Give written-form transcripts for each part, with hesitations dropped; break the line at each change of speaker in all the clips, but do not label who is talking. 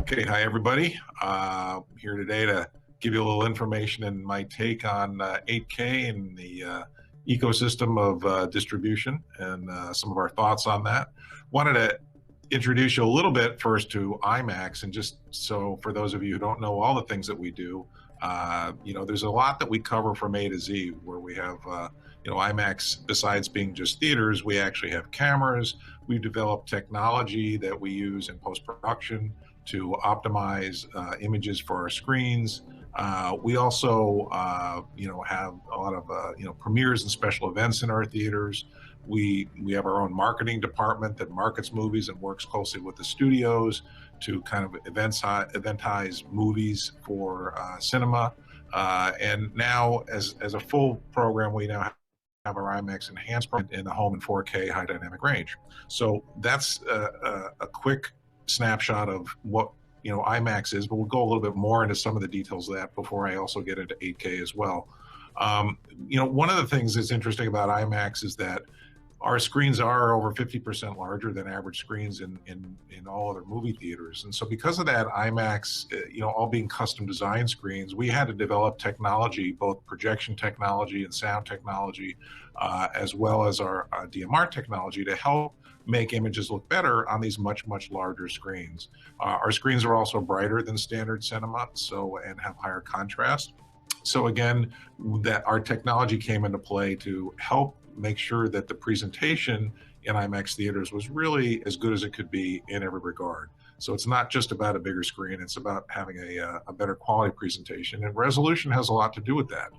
Okay, hi everybody. Here today to give you a little information and my take on 8K and the ecosystem of distribution and some of our thoughts on that. Wanted to introduce you a little bit first to IMAX, and just so for those of you who don't know all the things that we do, there's a lot that we cover from A to Z, where we have IMAX. Besides being just theaters, we actually have cameras. We've developed technology that we use in post-production to optimize images for our screens. We also, have a lot of, premieres and special events in our theaters. We have our own marketing department that markets movies and works closely with the studios to kind of eventize movies for cinema. And now, as a full program, we now have our IMAX enhanced in the home and 4K high dynamic range. So that's a quick snapshot of what IMAX is, but we'll go a little bit more into some of the details of that before I also get into 8K as well. One of the things that's interesting about IMAX is that our screens are over 50% larger than average screens in all other movie theaters. And so because of that, IMAX, all being custom design screens, we had to develop technology, both projection technology and sound technology, as well as our DMR technology to help make images look better on these much, much larger screens. Our screens are also brighter than standard cinema, and have higher contrast. So again, that our technology came into play to help make sure that the presentation in IMAX theaters was really as good as it could be in every regard. So it's not just about a bigger screen, it's about having a better quality presentation, and resolution has a lot to do with that.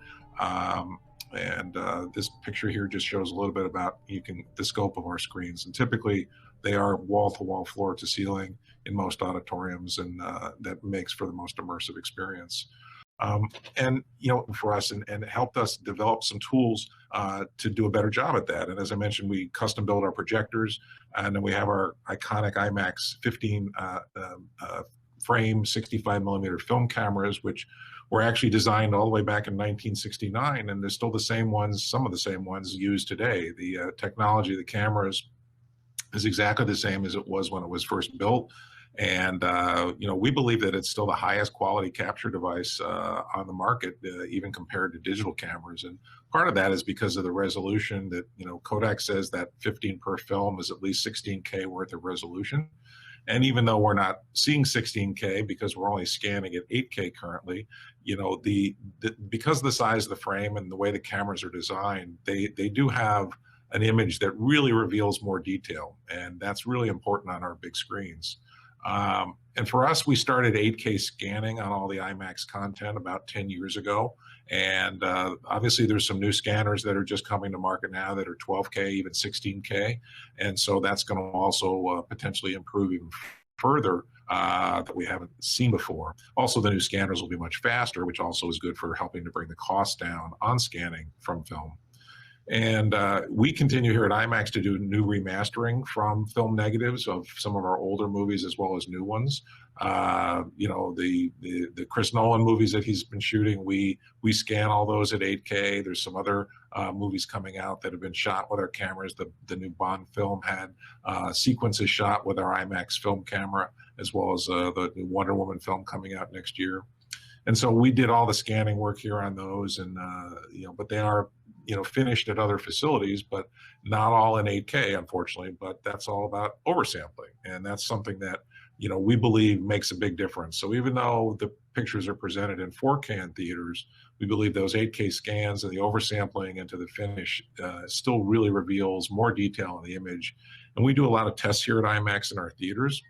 This picture here just shows a little bit about the scope of our screens, and typically they are wall-to-wall, floor-to-ceiling in most auditoriums, and that makes for the most immersive experience. For us, and it helped us develop some tools to do a better job at that. And as I mentioned, we custom build our projectors, and then we have our iconic IMAX 15 frame 65 millimeter film cameras, which were actually designed all the way back in 1969, and they're still the same ones, some of the same ones used today. The technology, the cameras, is exactly the same as it was when it was first built. And, we believe that it's still the highest quality capture device on the market, even compared to digital cameras. And part of that is because of the resolution that, Kodak says that 15 per film is at least 16K worth of resolution. And even though we're not seeing 16K because we're only scanning at 8K currently, because of the size of the frame and the way the cameras are designed, they do have an image that really reveals more detail. And that's really important on our big screens. And for us, we started 8K scanning on all the IMAX content about 10 years ago. And obviously there's some new scanners that are just coming to market now that are 12K, even 16K. And so that's going to also potentially improve even further that we haven't seen before. Also, the new scanners will be much faster, which also is good for helping to bring the cost down on scanning from film. And we continue here at IMAX to do new remastering from film negatives of some of our older movies as well as new ones. The Chris Nolan movies that he's been shooting, we scan all those at 8K. There's some other movies coming out that have been shot with our cameras. The new Bond film had sequences shot with our IMAX film camera, as well as the new Wonder Woman film coming out next year. And so we did all the scanning work here on those, and but they are finished at other facilities, but not all in 8K, unfortunately. But that's all about oversampling, and that's something that we believe makes a big difference. So even though the pictures are presented in 4K in theaters, we believe those 8K scans and the oversampling into the finish still really reveals more detail in the image. And we do a lot of tests here at IMAX in our theaters,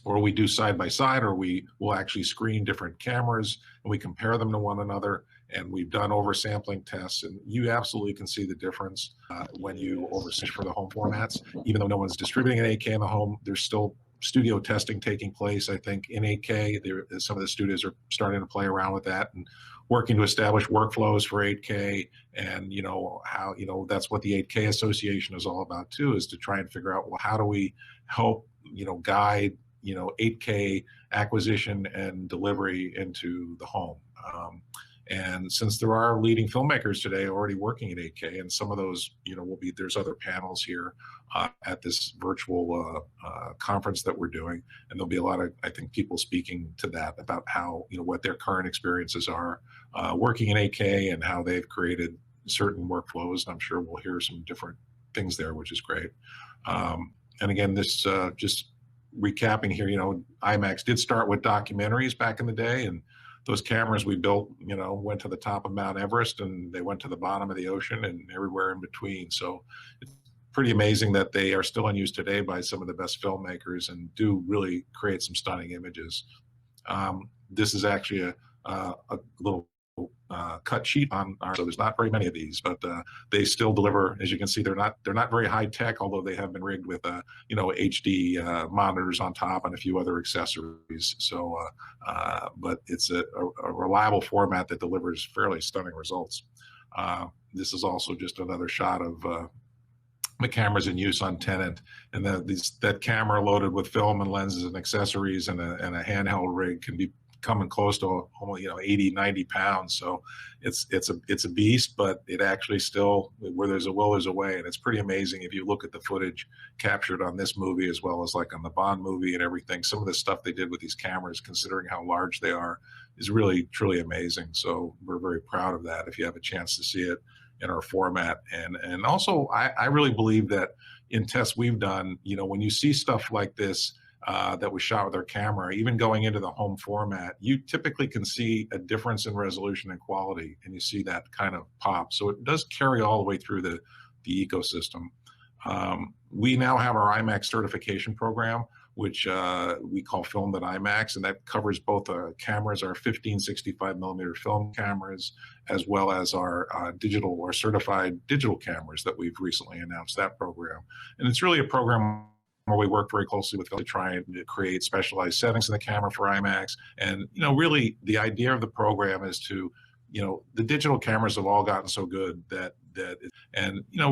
or we do side by side, or we will actually screen different cameras and we compare them to one another. And we've done oversampling tests, and you absolutely can see the difference when you oversample for the home formats. Even though no one's distributing an 8K in the home, there's still studio testing taking place. I think in 8K, some of the studios are starting to play around with that and working to establish workflows for 8K. And how that's what the 8K Association is all about too, is to try and figure out, well, how do we help guide 8K acquisition and delivery into the home. And since there are leading filmmakers today already working at 8K, and some of those, there's other panels here at this virtual conference that we're doing, and there'll be a lot of, I think, people speaking to that about how, what their current experiences are working in 8K and how they've created certain workflows. And I'm sure we'll hear some different things there, which is great. And again, this just recapping here, IMAX did start with documentaries back in the day, and those cameras we built, went to the top of Mount Everest, and they went to the bottom of the ocean and everywhere in between. So it's pretty amazing that they are still in use today by some of the best filmmakers and do really create some stunning images. This is actually a little cut sheet on our, so there's not very many of these, but they still deliver. As you can see, they're not very high tech, although they have been rigged with HD monitors on top and a few other accessories. So but it's a reliable format that delivers fairly stunning results. This is also just another shot of the cameras in use on Tenet, and that camera loaded with film and lenses and accessories and a handheld rig can be coming close to almost 80, 90 pounds. So it's a beast, but it actually still, where there's a will, there's a way. And it's pretty amazing if you look at the footage captured on this movie, as well as like on the Bond movie and everything. Some of the stuff they did with these cameras, considering how large they are, is really, truly amazing. So we're very proud of that if you have a chance to see it in our format. And also, I really believe that in tests we've done, when you see stuff like this, that was shot with our camera, even going into the home format, you typically can see a difference in resolution and quality, and you see that kind of pop. So it does carry all the way through the ecosystem. We now have our IMAC certification program, which we call Filmed at IMAX, and that covers both cameras, our 1565 millimeter film cameras, as well as our digital or certified digital cameras that we've recently announced that program. And it's really a program where we work very closely with film to try and create specialized settings in the camera for IMAX. And, really the idea of the program is to, the digital cameras have all gotten so good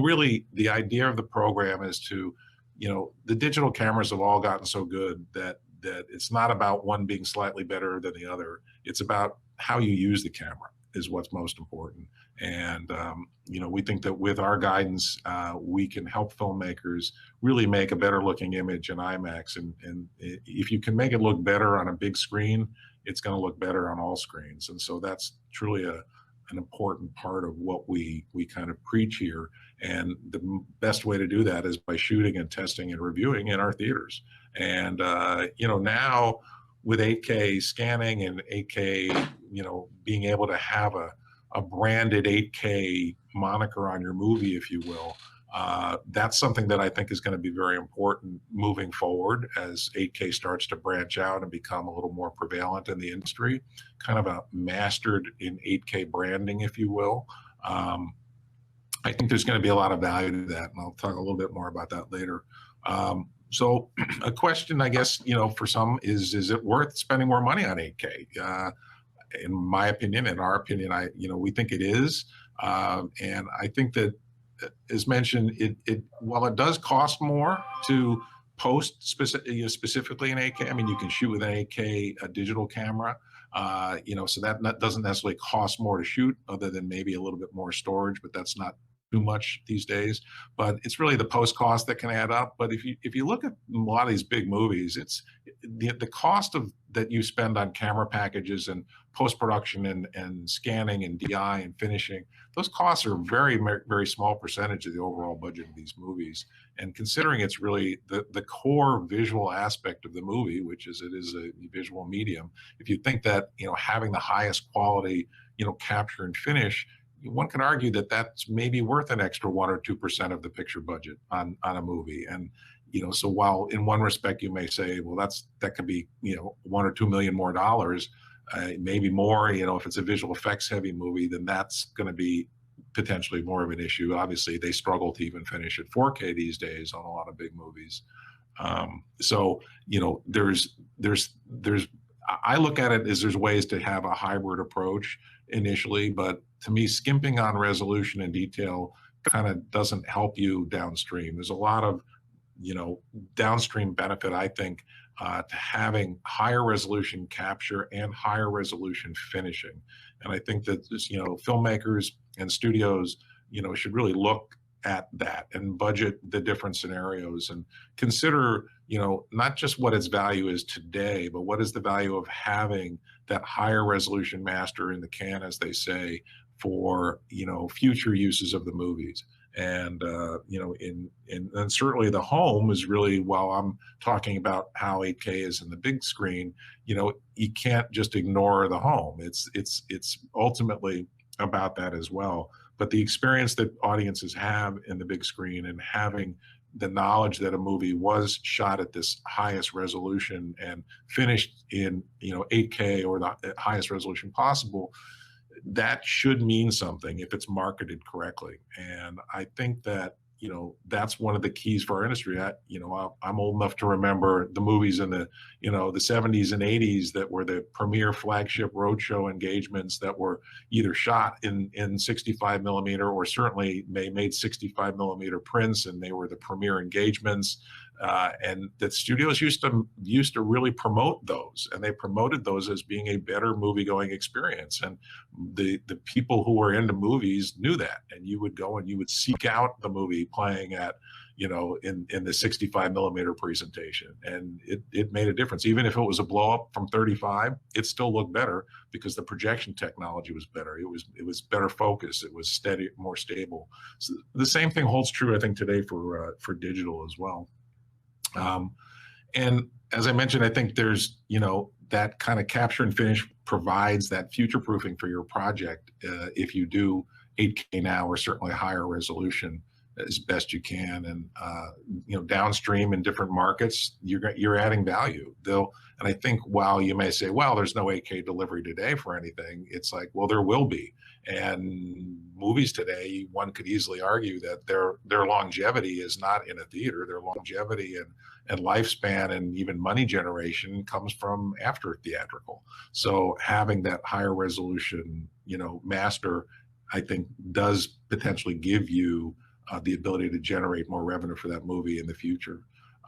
really the idea of the program is to, the digital cameras have all gotten so good that it's not about one being slightly better than the other. It's about how you use the camera is what's most important. And, we think that with our guidance, we can help filmmakers really make a better looking image in IMAX. And if you can make it look better on a big screen, it's going to look better on all screens. And so that's truly an important part of what we kind of preach here. And the best way to do that is by shooting and testing and reviewing in our theaters. And, now with 8K scanning and 8K, being able to have a branded 8K moniker on your movie, if you will, that's something that I think is going to be very important moving forward as 8K starts to branch out and become a little more prevalent in the industry, kind of a mastered in 8K branding, if you will. I think there's going to be a lot of value to that, and I'll talk a little bit more about that later. So a question, I guess, for some is it worth spending more money on 8K? In my opinion, in our opinion, we think it is. And I think that, as mentioned, while it does cost more to post specifically in 8K, I mean, you can shoot with an 8K digital camera, so that doesn't necessarily cost more to shoot, other than maybe a little bit more storage, but that's not too much these days. But it's really the post cost that can add up. But if you look at a lot of these big movies, it's the cost that you spend on camera packages and post-production and scanning and DI and finishing, those costs are very, very small percentage of the overall budget of these movies. And considering it's really the core visual aspect of the movie, which is it is a visual medium, if you think that having the highest quality capture and finish, one can argue that that's maybe worth an extra 1 or 2% of the picture budget on a movie. And so while in one respect you may say, well, that could be 1 or 2 million more dollars, maybe more. If it's a visual effects heavy movie, then that's going to be potentially more of an issue. Obviously, they struggle to even finish at 4K these days on a lot of big movies. So I look at it as there's ways to have a hybrid approach initially, but to me, skimping on resolution and detail kind of doesn't help you downstream. There's a lot of downstream benefit, I think, to having higher resolution capture and higher resolution finishing. And I think that this, filmmakers and studios, should really look at that and budget the different scenarios and consider, not just what its value is today, but what is the value of having that higher resolution master in the can, as they say, for, future uses of the movies. And and certainly the home is really, while I'm talking about how 8K is in the big screen, you can't just ignore the home. It's ultimately about that as well. But the experience that audiences have in the big screen and having the knowledge that a movie was shot at this highest resolution and finished in 8K or the highest resolution possible, that should mean something if it's marketed correctly. And I think that that's one of the keys for our industry. I'm old enough to remember the movies in the the 70s and 80s that were the premier flagship roadshow engagements that were either shot in 65 millimeter or certainly they made 65 millimeter prints, and they were the premier engagements. And that studios used to really promote those, and they promoted those as being a better movie going experience. And the people who were into movies knew that, and you would go and you would seek out the movie playing at in the 65 millimeter presentation, and it made a difference. Even if it was a blow up from 35, it still looked better because the projection technology was better. It was better focus. It was steady, more stable. So the same thing holds true, I think, today for digital as well. And as I mentioned, I think there's, that kind of capture and finish provides that future proofing for your project. If you do 8K now, or certainly higher resolution as best you can, and downstream in different markets, you're adding value. And I think while you may say, well, there's no 8K delivery today for anything, it's like, well, there will be. And movies today, one could easily argue that their longevity is not in a theater. Their longevity and lifespan and even money generation comes from after theatrical. So having that higher resolution, master, I think does potentially give you the ability to generate more revenue for that movie in the future.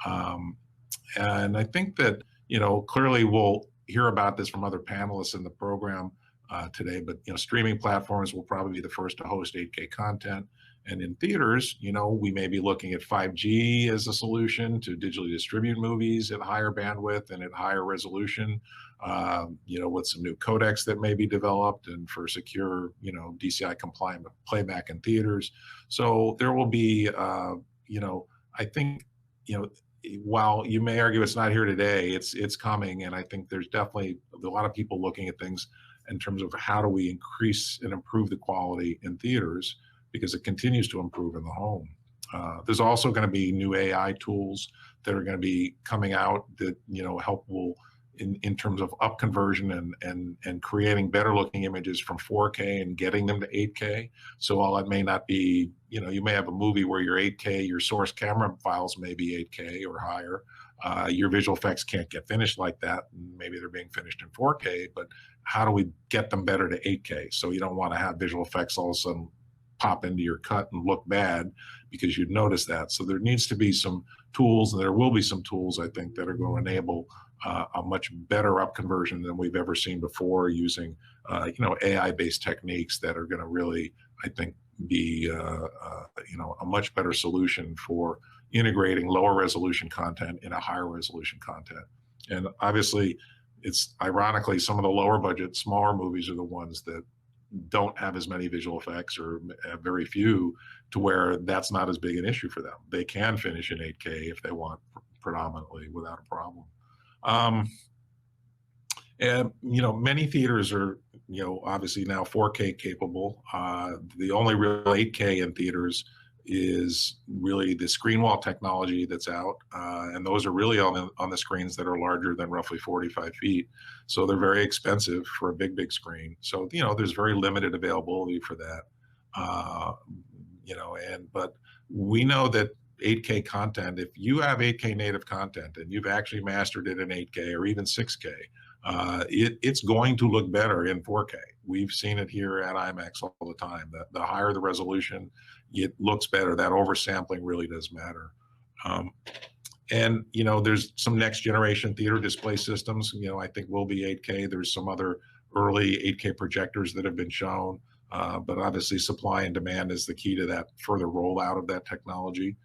And I think that, clearly we'll hear about this from other panelists in the program today, but streaming platforms will probably be the first to host 8K content. And in theaters, we may be looking at 5G as a solution to digitally distribute movies at higher bandwidth and at higher resolution, with some new codecs that may be developed and for secure, DCI compliant playback in theaters. So there will be, I think, while you may argue it's not here today, it's coming. And I think there's definitely a lot of people looking at things in terms of how do we increase and improve the quality in theaters, because it continues to improve in the home. There's also going to be new AI tools that are going to be coming out that help in terms of up conversion and creating better looking images from 4K and getting them to 8K. So while it may not be, you may have a movie where your 8K, your source camera files may be 8K or higher. Your visual effects can't get finished like that. Maybe they're being finished in 4K, but how do we get them better to 8K? So you don't want to have visual effects all of a sudden pop into your cut and look bad because you'd notice that. So there needs to be some tools, and there will be some tools, I think, that are going to enable a much better up conversion than we've ever seen before, using AI-based techniques that are going to really, I think, be a much better solution for integrating lower resolution content in a higher resolution content. And obviously, it's ironically some of the lower budget, smaller movies are the ones that don't have as many visual effects or have very few, to where that's not as big an issue for them. They can finish in 8K if they want, predominantly without a problem. And many theaters are obviously now 4K capable. The only real 8K in theaters is really the screen wall technology that's out, and those are really on the screens that are larger than roughly 45 feet. So they're very expensive for a big screen. So there's very limited availability for that. But we know that 8K content, if you have 8K native content and you've actually mastered it in 8K or even 6K, it's going to look better in 4K. We've seen it here at IMAX all the time. The higher the resolution, it looks better. That oversampling really does matter. And, there's some next generation theater display systems, I think will be 8K. There's some other early 8K projectors that have been shown. But obviously supply and demand is the key to that further rollout of that technology.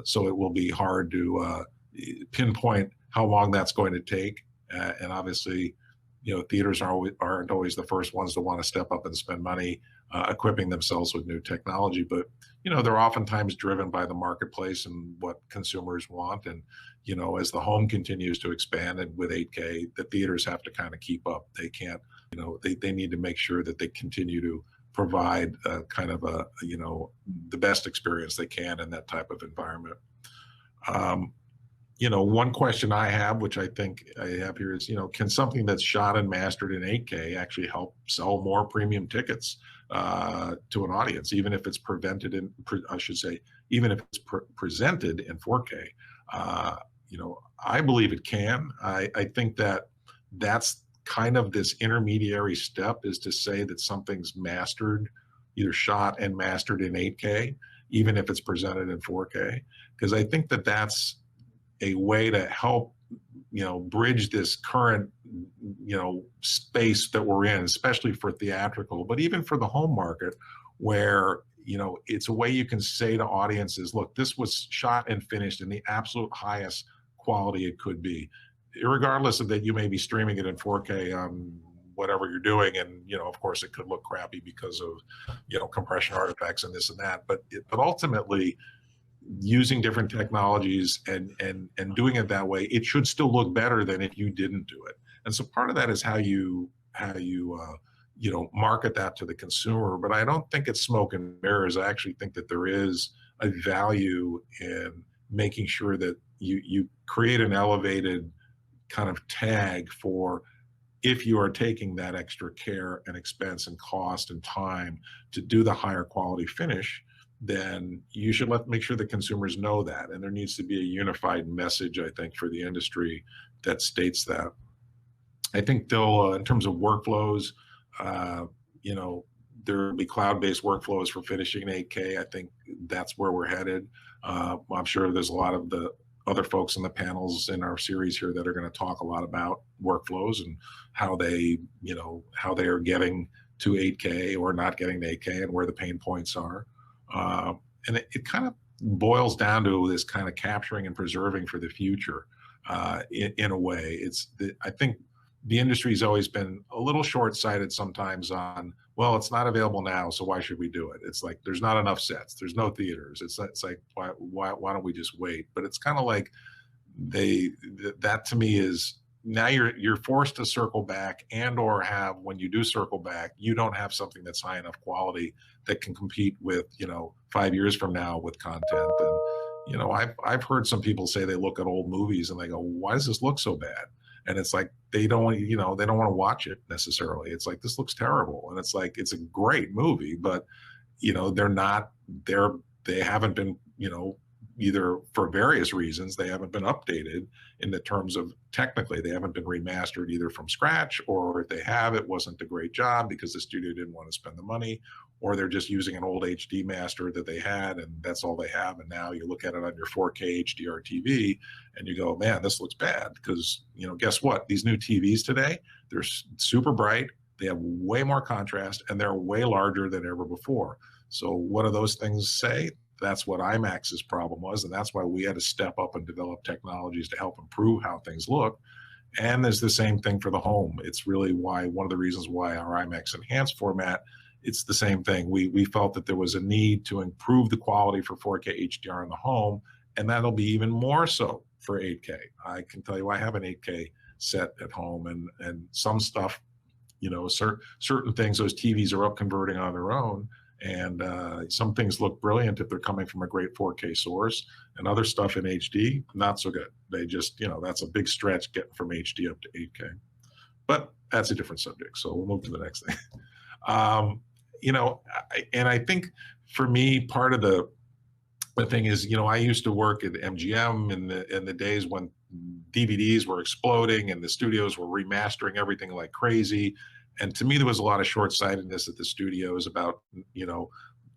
So it will be hard to pinpoint how long that's going to take. And obviously, theaters aren't always the first ones to want to step up and spend money equipping themselves with new technology. But, they're oftentimes driven by the marketplace and what consumers want. And, as the home continues to expand and with 8K, the theaters have to kind of keep up. They can't, they need to make sure that they continue to provide kind of the best experience they can in that type of environment. One question I have, which I think I have here is, can something that's shot and mastered in 8K actually help sell more premium tickets to an audience, even if it's even if it's presented in 4K? I believe it can. I think that's kind of this intermediary step, is to say that something's mastered, either shot and mastered in 8K, even if it's presented in 4K, because I think that's a way to help, bridge this current, space that we're in, especially for theatrical, but even for the home market, where, it's a way you can say to audiences, look, this was shot and finished in the absolute highest quality it could be, regardless of that you may be streaming it in 4K on whatever you're doing. And, of course it could look crappy because of, compression artifacts and this and that, but ultimately, using different technologies and doing it that way, it should still look better than if you didn't do it. And so part of that is how you market that to the consumer. But I don't think it's smoke and mirrors. I actually think that there is a value in making sure that you create an elevated kind of tag for, if you are taking that extra care and expense and cost and time to do the higher quality finish, then you should make sure the consumers know that. And there needs to be a unified message, I think, for the industry that states that. I think they'll, in terms of workflows, there will be cloud-based workflows for finishing in 8K. I think that's where we're headed. I'm sure there's a lot of the other folks in the panels in our series here that are going to talk a lot about workflows and how they are getting to 8K or not getting to 8K and where the pain points are. And it kind of boils down to this kind of capturing and preserving for the future. In a way, I think the industry's always been a little short-sighted sometimes on, well, it's not available now, so why should we do it? It's like, there's not enough sets, there's no theaters. It's like, why don't we just wait? But it's kind of like that to me is, now you're forced to circle back, and or have, when you do circle back, you don't have something that's high enough quality that can compete with 5 years from now with content. And I've heard some people say they look at old movies and they go, why does this look so bad? And it's like, they don't want to watch it necessarily. It's like, this looks terrible. And it's like, it's a great movie, but they haven't been, either for various reasons, they haven't been updated in the terms of, technically, they haven't been remastered either from scratch, or if they have, it wasn't a great job because the studio didn't want to spend the money, or they're just using an old HD master that they had and that's all they have. And now you look at it on your 4K HDR TV and you go, man, this looks bad. Because, guess what? These new TVs today, they're super bright, they have way more contrast, and they're way larger than ever before. So what do those things say? That's what IMAX's problem was, and that's why we had to step up and develop technologies to help improve how things look. And there's the same thing for the home. It's really one of the reasons why our IMAX Enhanced format, it's the same thing. We felt that there was a need to improve the quality for 4K HDR in the home, and that'll be even more so for 8K. I can tell you, I have an 8K set at home, and some stuff, certain things, those TVs are up converting on their own. And some things look brilliant if they're coming from a great 4K source, and other stuff in HD, not so good. They just, that's a big stretch getting from HD up to 8K. But that's a different subject, so we'll move to the next thing. And I think for me, part of the thing is, I used to work at MGM in the days when DVDs were exploding and the studios were remastering everything like crazy. And to me, there was a lot of short-sightedness at the studios about,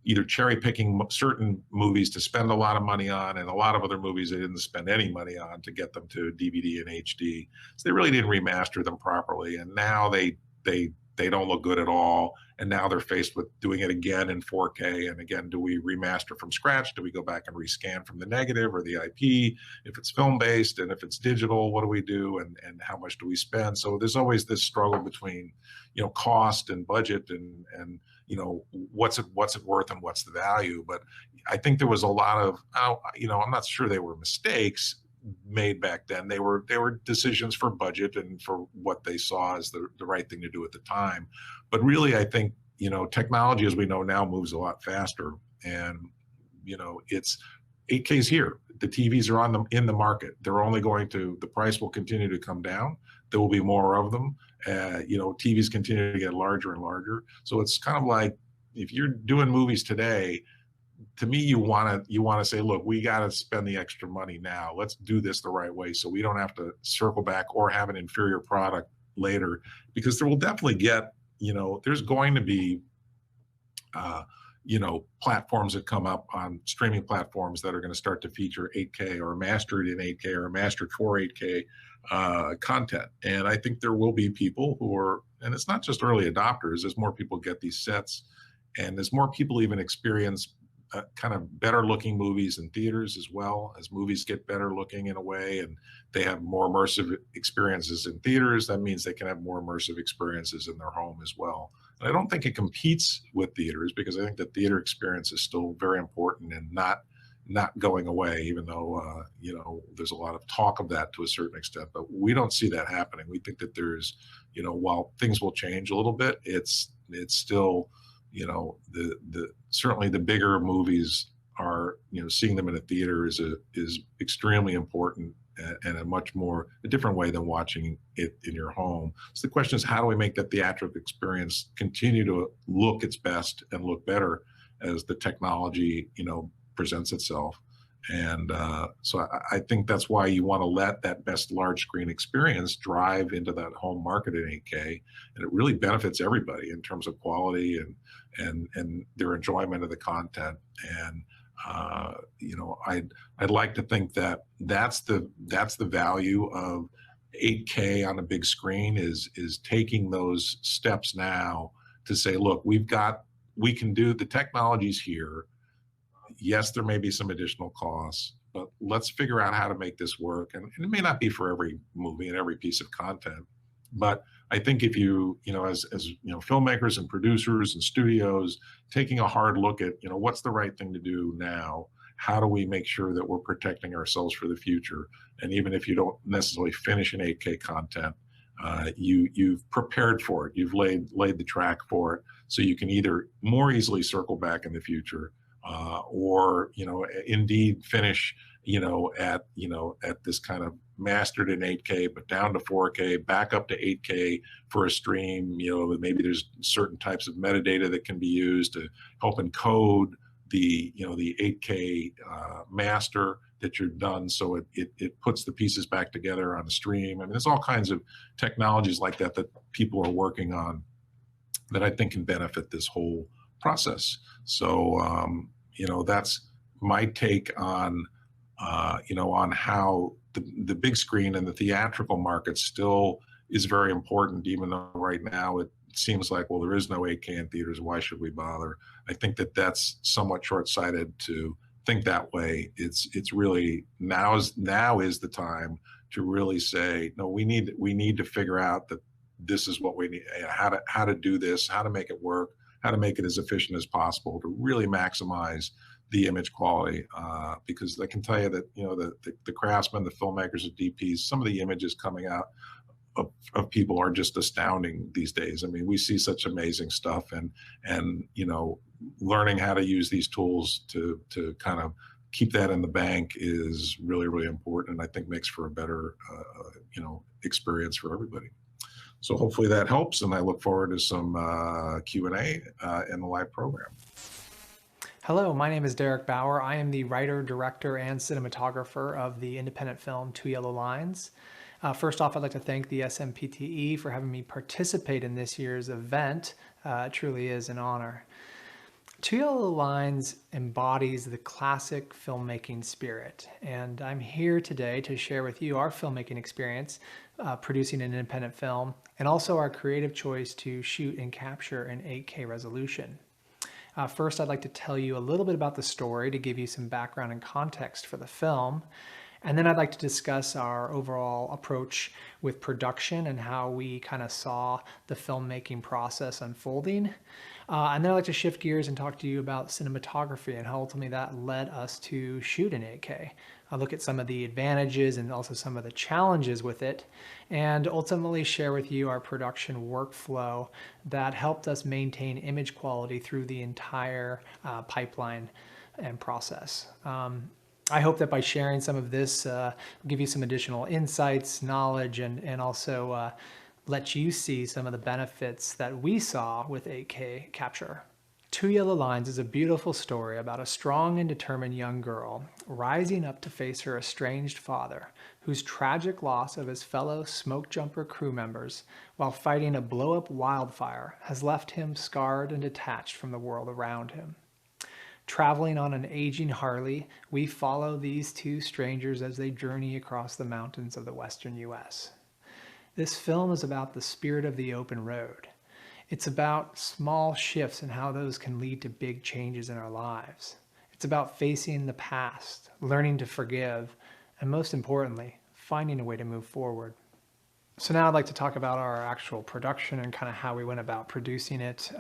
either cherry picking certain movies to spend a lot of money on, and a lot of other movies they didn't spend any money on to get them to DVD and HD. So they really didn't remaster them properly, and now they don't look good at all. And now they're faced with doing it again in 4K. And again, do we remaster from scratch? Do we go back and rescan from the negative or the IP? If it's film based, and if it's digital, what do we do? And how much do we spend? So there's always this struggle between, cost and budget, and what's it worth and what's the value. But I think there was a lot of, I'm not sure they were mistakes made back then. They were decisions for budget and for what they saw as the right thing to do at the time. But really, I think, technology as we know now moves a lot faster, and it's 8K's here. The TVs are in the market. The price will continue to come down. There will be more of them. TVs continue to get larger and larger. So it's kind of like, if you're doing movies today, to me, you want to say, look, we got to spend the extra money now. Let's do this the right way, so we don't have to circle back or have an inferior product later, because there will definitely there's going to be, platforms that come up on streaming platforms that are going to start to feature 8K or mastered in 8K or mastered for 8K content. And I think there will be people and it's not just early adopters, as more people get these sets, and as more people even experience kind of better looking movies in theaters, as well as movies get better looking in a way, and they have more immersive experiences in theaters. That means they can have more immersive experiences in their home as well. And I don't think it competes with theaters, because I think the theater experience is still very important and not going away, even though there's a lot of talk of that to a certain extent. But we don't see that happening. We think that there's, while things will change a little bit, it's still, certainly the bigger movies are, seeing them in a theater is extremely important, and a different way than watching it in your home. So the question is, how do we make that theatrical experience continue to look its best and look better as the technology, presents itself? And so I think that's why you want to let that best large screen experience drive into that home market in 8K, and it really benefits everybody in terms of quality and their enjoyment of the content. And I'd like to think that that's the value of 8K on a big screen, is taking those steps now to say, look, we can do, the technology's here. Yes, there may be some additional costs, but let's figure out how to make this work. And it may not be for every movie and every piece of content, but I think if as filmmakers and producers and studios, taking a hard look at, what's the right thing to do now? How do we make sure that we're protecting ourselves for the future? And even if you don't necessarily finish an 8K content, you've prepared for it. You've laid the track for it, so you can either more easily circle back in the future, or indeed finish at this kind of mastered in 8K, but down to 4K, back up to 8K for a stream. Maybe there's certain types of metadata that can be used to help encode the 8K master that you're done, so it puts the pieces back together on the stream. I mean, there's all kinds of technologies like that people are working on that I think can benefit this whole process. So that's my take on on how the big screen and the theatrical market still is very important, even though right now it seems like, well, there is no 8K in theaters, why should we bother? I think that that's somewhat short-sighted to think that way. It's really now is the time to really say, no, we need to figure out that this is what we need, how to do this, how to make it work, how to make it as efficient as possible to really maximize the image quality, because I can tell you that the craftsmen, the filmmakers, the DPs, some of the images coming out of people are just astounding these days. I mean, we see such amazing stuff, and learning how to use these tools to kind of keep that in the bank is really, really important, and I think makes for a better experience for everybody. So hopefully that helps, and I look forward to some Q&A in the live program.
Hello, my name is Derek Bauer. I am the writer, director, and cinematographer of the independent film Two Yellow Lines. First off, I'd like to thank the SMPTE for having me participate in this year's event. It truly is an honor. Two Yellow Lines embodies the classic filmmaking spirit, and I'm here today to share with you our filmmaking experience producing an independent film, and also our creative choice to shoot and capture in 8K resolution. First, I'd like to tell you a little bit about the story to give you some background and context for the film. And then I'd like to discuss our overall approach with production and how we kind of saw the filmmaking process unfolding. And then I'd like to shift gears and talk to you about cinematography and how ultimately that led us to shoot in 8K. I'll look at some of the advantages and also some of the challenges with it, and ultimately share with you our production workflow that helped us maintain image quality through the entire pipeline and process. I hope that by sharing some of this, I'll give you some additional insights, knowledge, and also let you see some of the benefits that we saw with 8K capture. Two Yellow Lines is a beautiful story about a strong and determined young girl rising up to face her estranged father, whose tragic loss of his fellow smoke jumper crew members while fighting a blow-up wildfire has left him scarred and detached from the world around him. Traveling on an aging Harley, we follow these two strangers as they journey across the mountains of the western U.S. This film is about the spirit of the open road. It's about small shifts and how those can lead to big changes in our lives. It's about facing the past, learning to forgive, and most importantly, finding a way to move forward. So now I'd like to talk about our actual production and kind of how we went about producing it.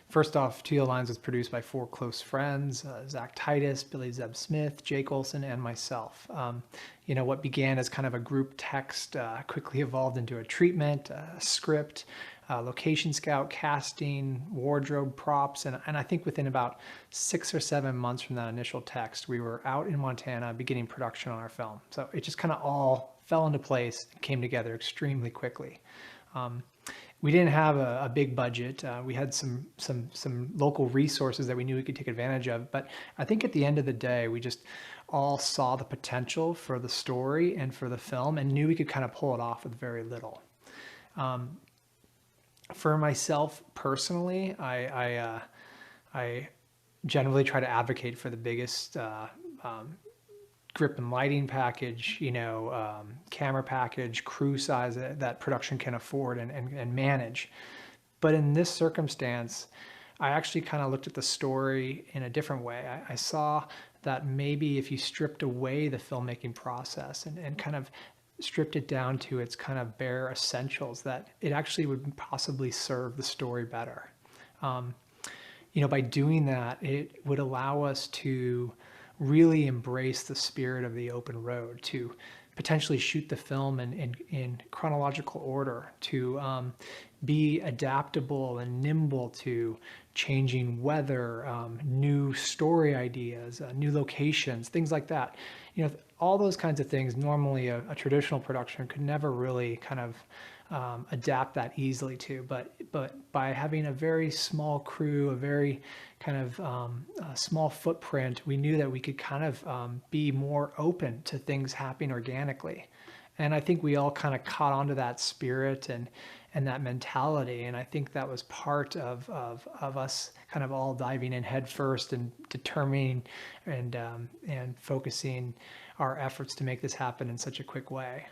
First off, Two Yellow Lines was produced by four close friends, Zach Titus, Billy Zeb Smith, Jake Olson, and myself. What began as kind of a group text quickly evolved into a treatment, a script, location scout, casting, wardrobe, props, and I think within about 6 or 7 months from that initial text, we were out in Montana beginning production on our film. So it just kind of all fell into place and came together extremely quickly. We didn't have a big budget. We had some local resources that we knew we could take advantage of. But I think at the end of the day, we just all saw the potential for the story and for the film and knew we could kind of pull it off with very little. For myself personally, I generally try to advocate for the biggest grip and lighting package, camera package, crew size that production can afford and manage. But in this circumstance, I actually kind of looked at the story in a different way. I saw that maybe if you stripped away the filmmaking process and kind of stripped it down to its kind of bare essentials, that it actually would possibly serve the story better. By doing that, it would allow us to really embrace the spirit of the open road, to potentially shoot the film in chronological order, to be adaptable and nimble to changing weather, new story ideas, new locations, things like that. All those kinds of things, normally a traditional production could never really kind of adapt that easily to, but by having a very small crew, a very kind of small footprint, we knew that we could kind of be more open to things happening organically. And I think we all kind of caught onto that spirit and that mentality. And I think that was part of us kind of all diving in head first and determining and focusing our efforts to make this happen in such a quick way.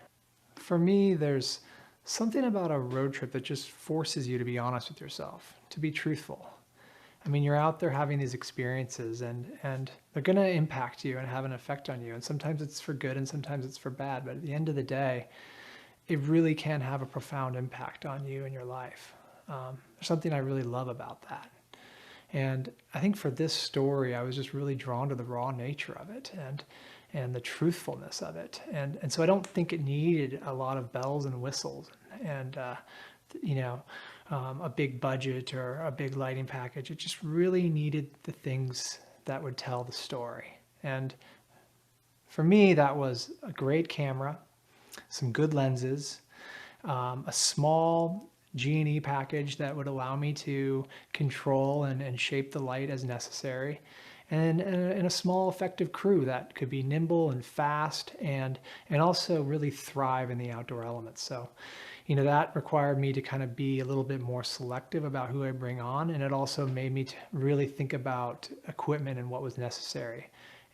For me, there's something about a road trip that just forces you to be honest with yourself, to be truthful. I mean, you're out there having these experiences and they're going to impact you and have an effect on you. And sometimes it's for good and sometimes it's for bad. But at the end of the day, it really can have a profound impact on you and your life. There's something I really love about that. And I think for this story, I was just really drawn to the raw nature of it and the truthfulness of it. And so I don't think it needed a lot of bells and whistles and a big budget or a big lighting package. It just really needed the things that would tell the story. And for me, that was a great camera, some good lenses, a small G&E package that would allow me to control and shape the light as necessary, and a small effective crew that could be nimble and fast and also really thrive in the outdoor elements. So, that required me to kind of be a little bit more selective about who I bring on. And it also made me to really think about equipment and what was necessary.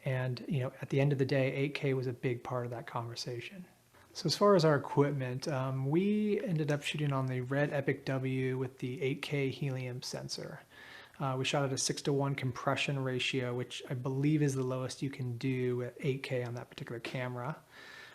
And, at the end of the day, 8K was a big part of that conversation. So as far as our equipment, we ended up shooting on the Red Epic W with the 8K helium sensor. We shot at a 6:1 compression ratio, which I believe is the lowest you can do at 8K on that particular camera.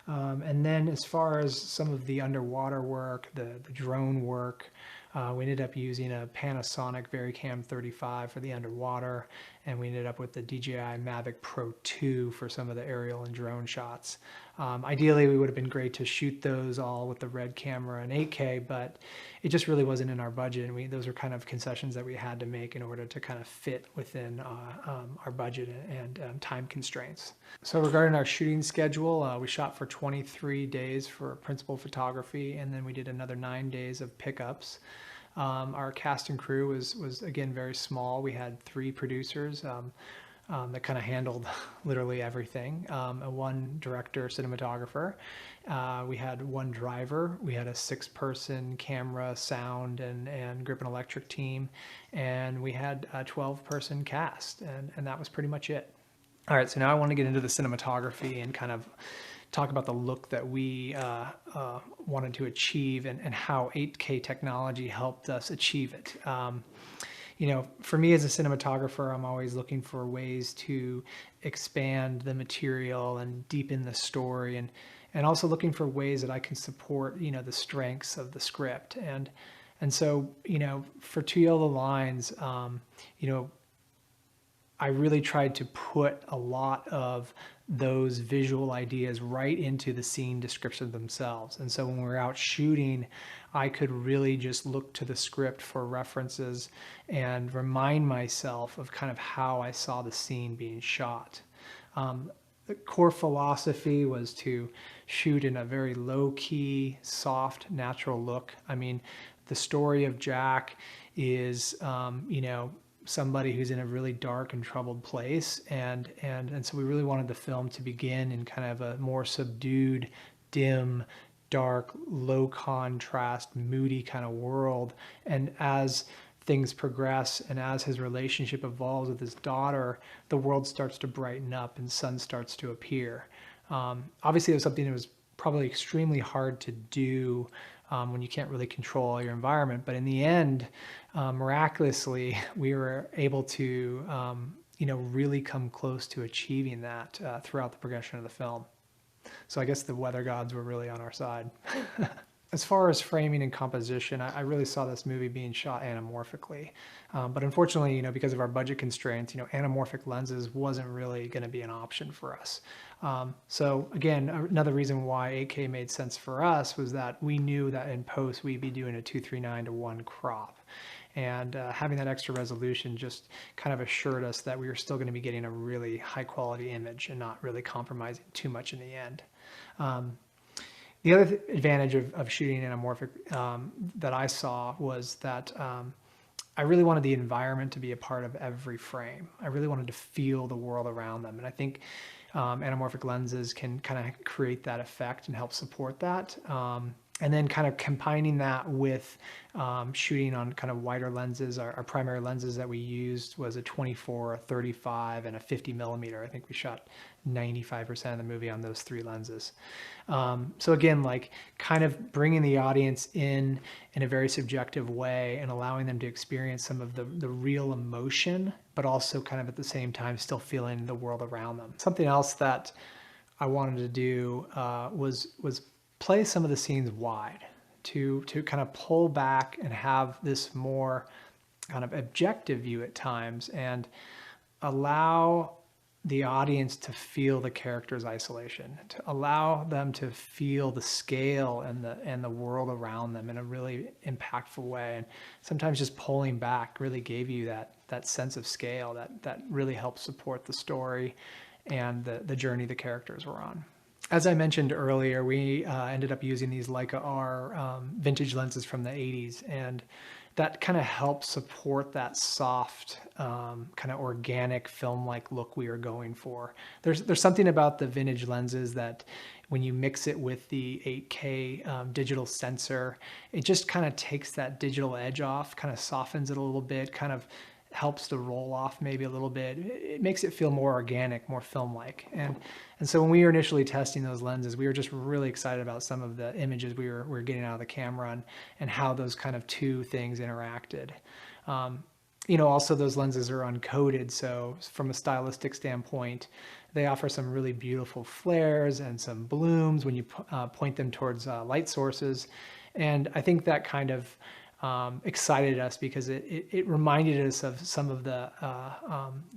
And then as far as some of the underwater work, the drone work, we ended up using a Panasonic VariCam 35 for the underwater, and we ended up with the DJI Mavic Pro 2 for some of the aerial and drone shots. Ideally, we would have been great to shoot those all with the Red camera and 8K, but it just really wasn't in our budget, and those were kind of concessions that we had to make in order to kind of fit within our budget and time constraints. So regarding our shooting schedule, we shot for 23 days for principal photography, and then we did another 9 days of pickups. Our cast and crew was again very small. We had 3 producers that kind of handled literally everything. One director, cinematographer. We had 1 driver. We had a 6-person camera, sound, and grip and electric team, and we had a 12-person cast, and that was pretty much it. All right, so now I want to get into the cinematography and kind of talk about the look that we wanted to achieve and how 8K technology helped us achieve it. For me as a cinematographer, I'm always looking for ways to expand the material and deepen the story, and also looking for ways that I can support, the strengths of the script. And so, for Two Yellow Lines, I really tried to put a lot of those visual ideas right into the scene descriptions themselves. And so when we were out shooting, I could really just look to the script for references and remind myself of kind of how I saw the scene being shot. The core philosophy was to shoot in a very low-key, soft, natural look. I mean, the story of Jack is, somebody who's in a really dark and troubled place, and so we really wanted the film to begin in kind of a more subdued, dim, dark, low contrast, moody kind of world. And as things progress and as his relationship evolves with his daughter, the world starts to brighten up and sun starts to appear. Obviously, it was something that was probably extremely hard to do when you can't really control your environment. But in the end, miraculously, we were able to, really come close to achieving that throughout the progression of the film. So I guess the weather gods were really on our side. As far as framing and composition, I really saw this movie being shot anamorphically. But unfortunately, because of our budget constraints, anamorphic lenses wasn't really going to be an option for us. So again, another reason why 8K made sense for us was that we knew that in post we'd be doing a 2:3:9:1 crop. And having that extra resolution just kind of assured us that we were still going to be getting a really high quality image and not really compromising too much in the end. The other advantage of shooting anamorphic that I saw was that I really wanted the environment to be a part of every frame. I really wanted to feel the world around them. And I think anamorphic lenses can kind of create that effect and help support that. And then kind of combining that with shooting on kind of wider lenses. Our primary lenses that we used was a 24, a 35, and a 50 millimeter. I think we shot 95% of the movie on those 3 lenses. So again, like kind of bringing the audience in a very subjective way and allowing them to experience some of the real emotion, but also kind of at the same time still feeling the world around them. Something else that I wanted to do was play some of the scenes wide to kind of pull back and have this more kind of objective view at times and allow the audience to feel the character's isolation, to allow them to feel the scale and the world around them in a really impactful way. And sometimes just pulling back really gave you that sense of scale that really helped support the story and the journey the characters were on. As I mentioned earlier, we ended up using these Leica R vintage lenses from the 80s, and that kind of helps support that soft, kind of organic film-like look we are going for. There's something about the vintage lenses that when you mix it with the 8K digital sensor, it just kind of takes that digital edge off, kind of softens it a little bit, kind of helps the roll off maybe a little bit. It makes it feel more organic, more film-like. And so when we were initially testing those lenses, we were just really excited about some of the images we were getting out of the camera and how those kind of two things interacted. Also those lenses are uncoated, so from a stylistic standpoint, they offer some really beautiful flares and some blooms when you point them towards light sources. And I think that kind of excited us because it reminded us of some of the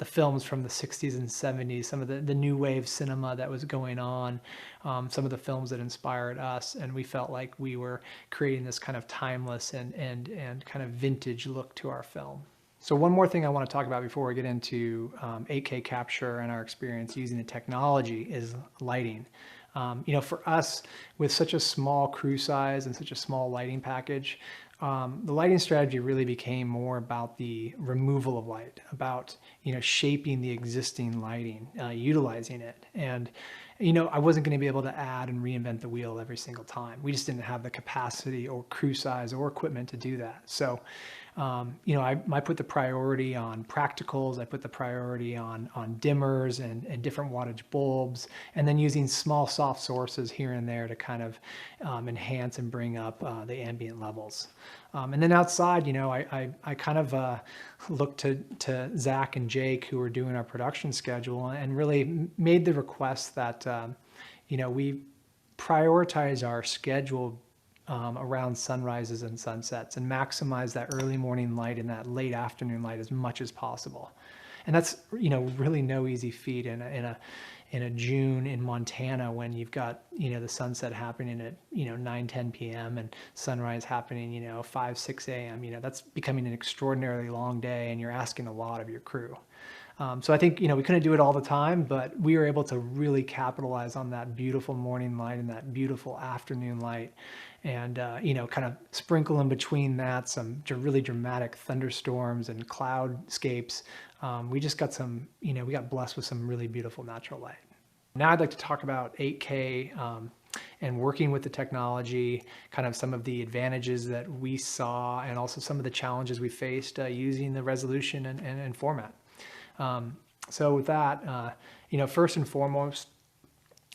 films from the 60s and 70s, some of the new wave cinema that was going on, some of the films that inspired us, and we felt like we were creating this kind of timeless and kind of vintage look to our film. So one more thing I want to talk about before we get into 8K capture and our experience using the technology is lighting. For us, with such a small crew size and such a small lighting package, the lighting strategy really became more about the removal of light, about shaping the existing lighting, utilizing it. And I wasn't going to be able to add and reinvent the wheel every single time. We just didn't have the capacity or crew size or equipment to do that. So I put the priority on practicals. I put the priority on dimmers and different wattage bulbs, and then using small soft sources here and there to kind of enhance and bring up the ambient levels. And then outside, I kind of looked to Zach and Jake, who were doing our production schedule, and really made the request that we prioritize our schedule around sunrises and sunsets and maximize that early morning light and that late afternoon light as much as possible. And that's really no easy feat in a June in Montana when you've got the sunset happening at 9-10 p.m. and sunrise happening 5-6 a.m. That's becoming an extraordinarily long day, and you're asking a lot of your crew. So I think we couldn't do it all the time, but we were able to really capitalize on that beautiful morning light and that beautiful afternoon light, and kind of sprinkle in between that some really dramatic thunderstorms and cloudscapes. We just got we got blessed with some really beautiful natural light. Now I'd like to talk about 8K and working with the technology, kind of some of the advantages that we saw, and also some of the challenges we faced using the resolution and format. So with that, first and foremost,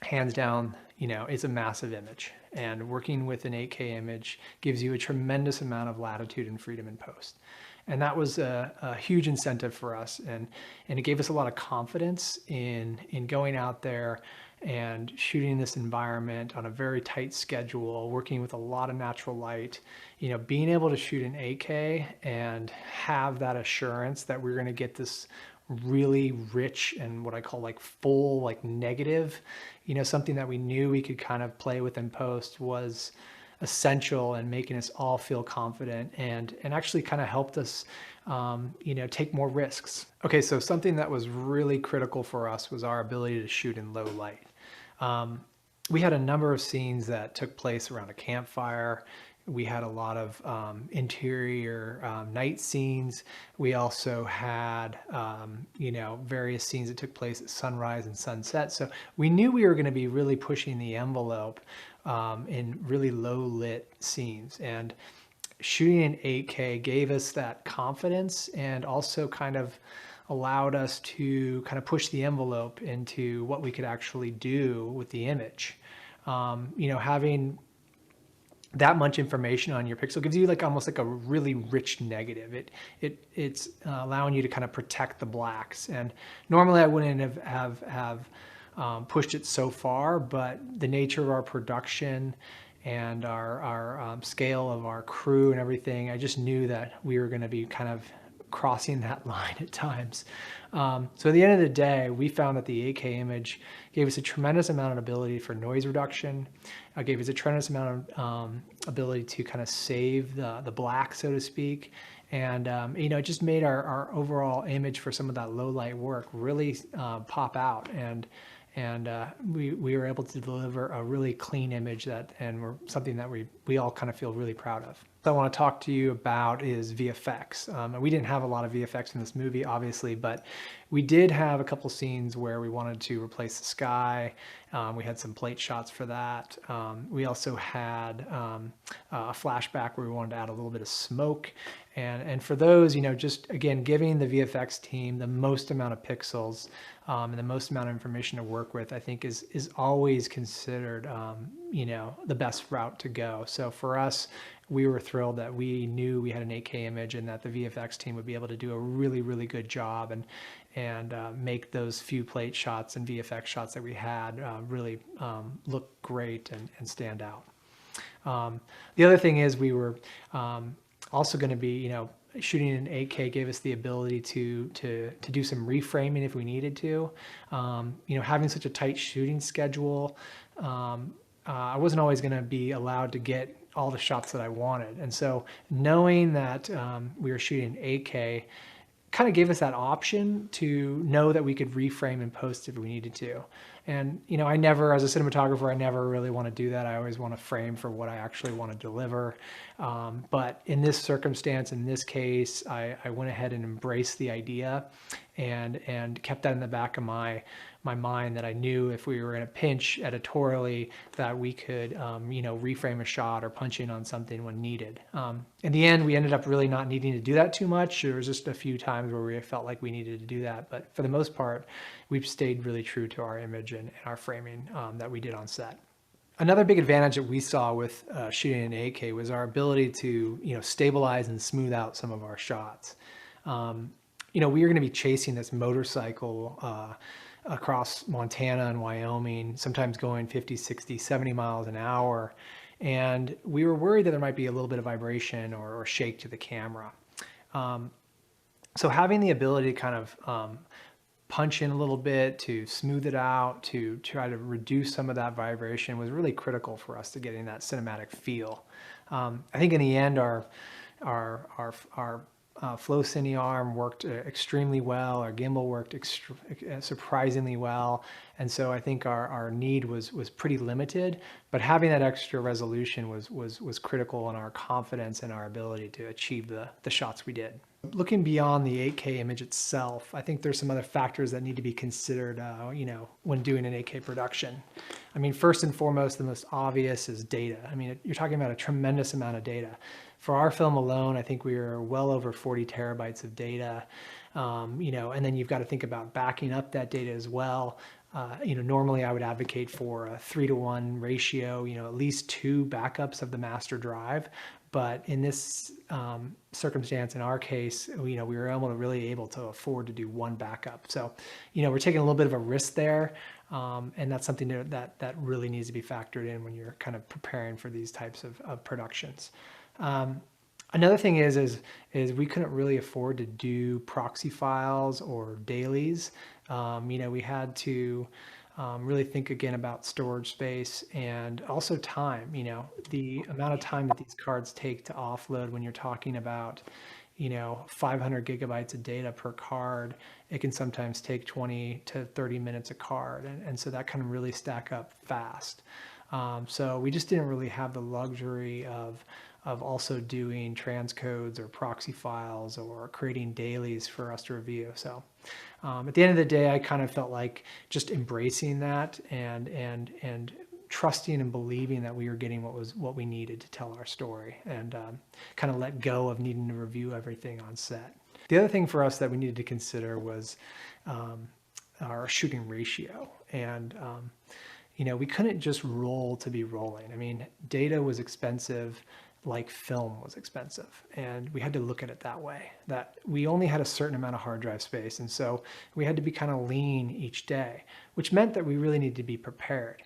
hands down, it's a massive image, and working with an 8K image gives you a tremendous amount of latitude and freedom in post. And that was a huge incentive for us, and it gave us a lot of confidence in going out there and shooting this environment on a very tight schedule, working with a lot of natural light, being able to shoot in 8K and have that assurance that we're going to get this really rich and what I call like full, like negative, something that we knew we could kind of play with in post was essential in making us all feel confident and actually kind of helped us, take more risks. Okay, so something that was really critical for us was our ability to shoot in low light. We had a number of scenes that took place around a campfire. We had a lot of interior night scenes. We also had, various scenes that took place at sunrise and sunset. So we knew we were going to be really pushing the envelope in really low lit scenes. And shooting in 8K gave us that confidence and also kind of allowed us to kind of push the envelope into what we could actually do with the image. Having that much information on your pixel gives you almost like a really rich negative. It's allowing you to kind of protect the blacks. And normally I wouldn't have pushed it so far, but the nature of our production and our scale of our crew and everything, I just knew that we were going to be kind of crossing that line at times. So at the end of the day, we found that the 8K image gave us a tremendous amount of ability for noise reduction, gave us a tremendous amount of ability to kind of save the black, so to speak. And, it just made our overall image for some of that low light work really pop out. And and we were able to deliver a really clean image something that we all kind of feel really proud of. What I want to talk to you about is VFX. And we didn't have a lot of VFX in this movie, obviously, but we did have a couple scenes where we wanted to replace the sky. We had some plate shots for that. We also had a flashback where we wanted to add a little bit of smoke. And for those, just again, giving the VFX team the most amount of pixels and the most amount of information to work with, I think is always considered, the best route to go. So for us, we were thrilled that we knew we had an 8K image and that the VFX team would be able to do a really, really good job and make those few plate shots and VFX shots that we had really look great and stand out. The other thing is we were also going to be, shooting in 8K gave us the ability to do some reframing if we needed to. Having such a tight shooting schedule, I wasn't always going to be allowed to get all the shots that I wanted. And so knowing that we were shooting 8K kind of gave us that option to know that we could reframe and post if we needed to. And, I never, as a cinematographer, I never really want to do that. I always want to frame for what I actually want to deliver. But in this circumstance, in this case, I went ahead and embraced the idea and kept that in the back of my mind that I knew if we were in a pinch editorially that we could, reframe a shot or punch in on something when needed. In the end, we ended up really not needing to do that too much. There was just a few times where we felt like we needed to do that. But for the most part, we've stayed really true to our image and our framing that we did on set. Another big advantage that we saw with shooting in 8K was our ability to, stabilize and smooth out some of our shots. We were going to be chasing this motorcycle across Montana and Wyoming, sometimes going 50, 60, 70 miles an hour. And we were worried that there might be a little bit of vibration or shake to the camera. So having the ability to kind of punch in a little bit, to smooth it out, to try to reduce some of that vibration was really critical for us to getting that cinematic feel. I think in the end, our Flow Cine arm worked extremely well. Our gimbal worked surprisingly well. And so I think our need was pretty limited, but having that extra resolution was critical in our confidence and our ability to achieve the shots we did. Looking beyond the 8K image itself, I think there's some other factors that need to be considered, when doing an 8K production. I mean, first and foremost, the most obvious is data. I mean, you're talking about a tremendous amount of data. For our film alone, I think we are well over 40 terabytes of data, and then you've got to think about backing up that data as well. Normally I would advocate for a 3-to-1 ratio, at least 2 backups of the master drive. But in this circumstance, in our case, we were really able to afford to do 1 backup. So, we're taking a little bit of a risk there. And that's something that really needs to be factored in when you're kind of preparing for these types of productions. Another thing is we couldn't really afford to do proxy files or dailies. We had to really think again about storage space and also time. The amount of time that these cards take to offload when you're talking about 500 gigabytes of data per card, it can sometimes take 20 to 30 minutes a card. And so that can really stack up fast. So we just didn't really have the luxury of also doing transcodes or proxy files or creating dailies for us to review. So at the end of the day, I kind of felt like just embracing that and trusting and believing that we were getting what we needed to tell our story, and kind of let go of needing to review everything on set. The other thing for us that we needed to consider was our shooting ratio. And we couldn't just roll to be rolling. I mean, data was expensive, like film was expensive. And we had to look at it that way, that we only had a certain amount of hard drive space. And so we had to be kind of lean each day, which meant that we really needed to be prepared.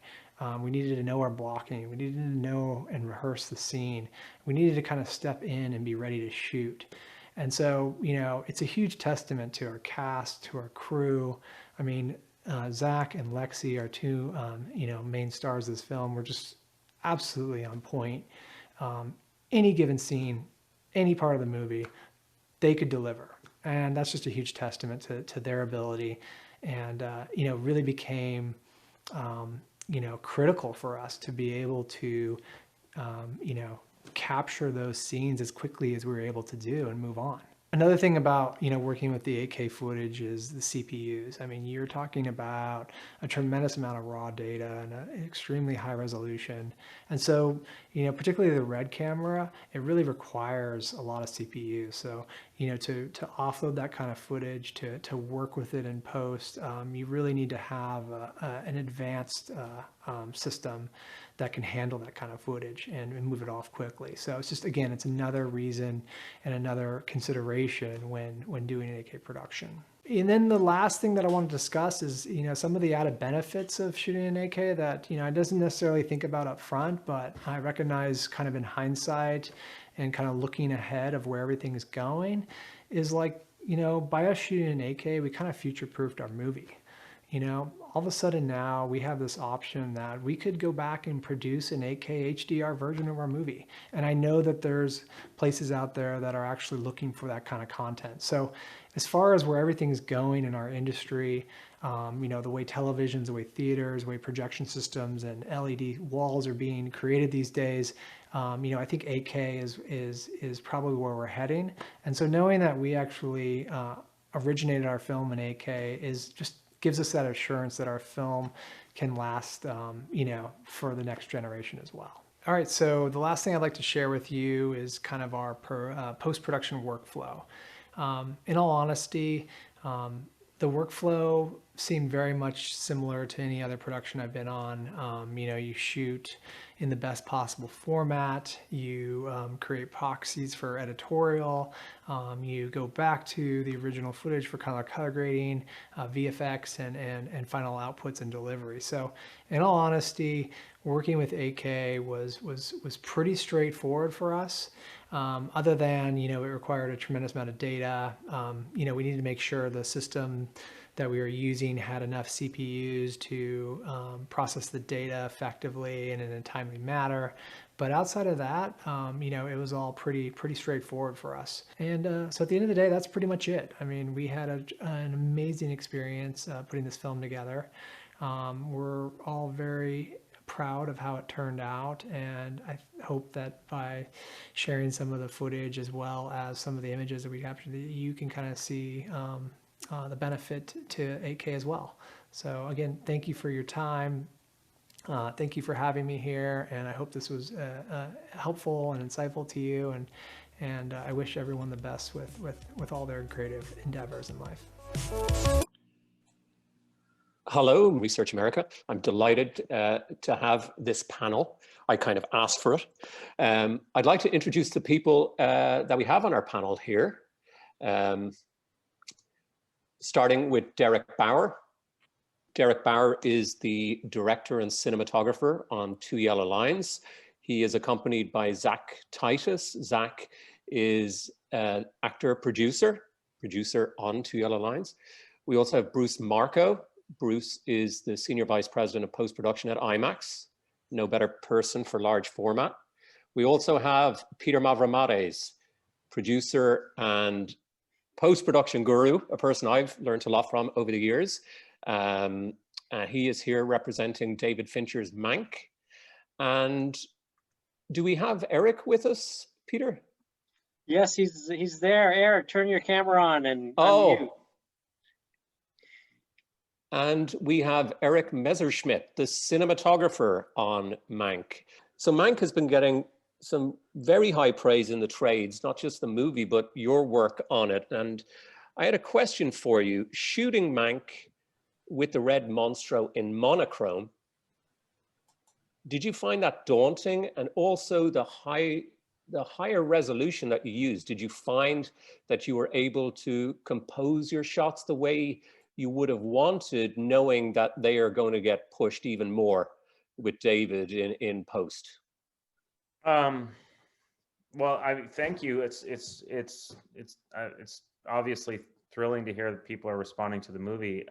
We needed to know our blocking. We needed to know and rehearse the scene. We needed to kind of step in and be ready to shoot. And so, it's a huge testament to our cast, to our crew. I mean, Zach and Lexi, our 2, main stars of this film, were just absolutely on point. Any given scene, any part of the movie, they could deliver. And that's just a huge testament to their ability. And, really became you know, critical for us to be able to, you know, capture those scenes as quickly as we were able to do and move on. Another thing about, you know, working with the 8K footage is the CPUs. I mean, you're talking about a tremendous amount of raw data and an extremely high resolution. And so, you know, particularly the RED camera, it really requires a lot of CPUs. So, you know, to offload that kind of footage, to work with it in post, you really need to have an advanced system that can handle that kind of footage and move it off quickly. So it's just, again, it's another reason and another consideration when doing an 8K production. And then the last thing that I want to discuss is, you know, some of the added benefits of shooting in 8K that, you know, I doesn't necessarily think about up front, but I recognize kind of in hindsight and kind of looking ahead of where everything is going is like, you know, by us shooting in 8K, we kind of future-proofed our movie. You know, all of a sudden now we have this option that we could go back and produce an 8K HDR version of our movie. And I know that there's places out there that are actually looking for that kind of content. So as far as where everything's going in our industry, you know, the way televisions, the way theaters, the way projection systems and LED walls are being created these days, you know, I think 8K is probably where we're heading. And so knowing that we actually originated our film in 8K is just gives us that assurance that our film can last, you know, for the next generation as well. All right, so the last thing I'd like to share with you is kind of our post-production workflow. In all honesty, the workflow seemed very much similar to any other production I've been on. You know, you shoot in the best possible format, you create proxies for editorial, you go back to the original footage for color grading, VFX, and final outputs and delivery. So in all honesty, working with 8K was pretty straightforward for us. Other than, you know, it required a tremendous amount of data. You know, we needed to make sure the system that we were using had enough CPUs to process the data effectively and in a timely manner. But outside of that, you know, it was all pretty straightforward for us. And so at the end of the day, that's pretty much it. I mean, we had an amazing experience putting this film together. We're all very proud of how it turned out, and I hope that by sharing some of the footage as well as some of the images that we captured, you can kind of see the benefit to 8K as well. So again, thank you for your time. Thank you for having me here, and I hope this was helpful and insightful to you, and I wish everyone the best with all their creative endeavors in life.
Hello, Research America. I'm delighted to have this panel. I kind of asked for it. I'd like to introduce the people that we have on our panel here, starting with Derek Bauer. Derek Bauer is the director and cinematographer on Two Yellow Lines. He is accompanied by Zach Titus. Zach is an actor, producer on Two Yellow Lines. We also have Bruce Marco. Bruce is the Senior Vice President of Post-Production at IMAX. No better person for large format. We also have Peter Mavromades, producer and post-production guru, a person I've learned a lot from over the years. He is here representing David Fincher's Mank. And do we have Eric with us, Peter?
Yes, he's there. Eric, turn your camera on and unmute.
And we have Eric Messerschmidt, the cinematographer on Mank. So Mank has been getting some very high praise in the trades, not just the movie, but your work on it. And I had a question for you. Shooting Mank with the red Monstro in monochrome, did you find that daunting? And also the higher resolution that you used, did you find that you were able to compose your shots the way you would have wanted, knowing that they are going to get pushed even more with David in post?
Well, thank you. It's obviously thrilling to hear that people are responding to the movie.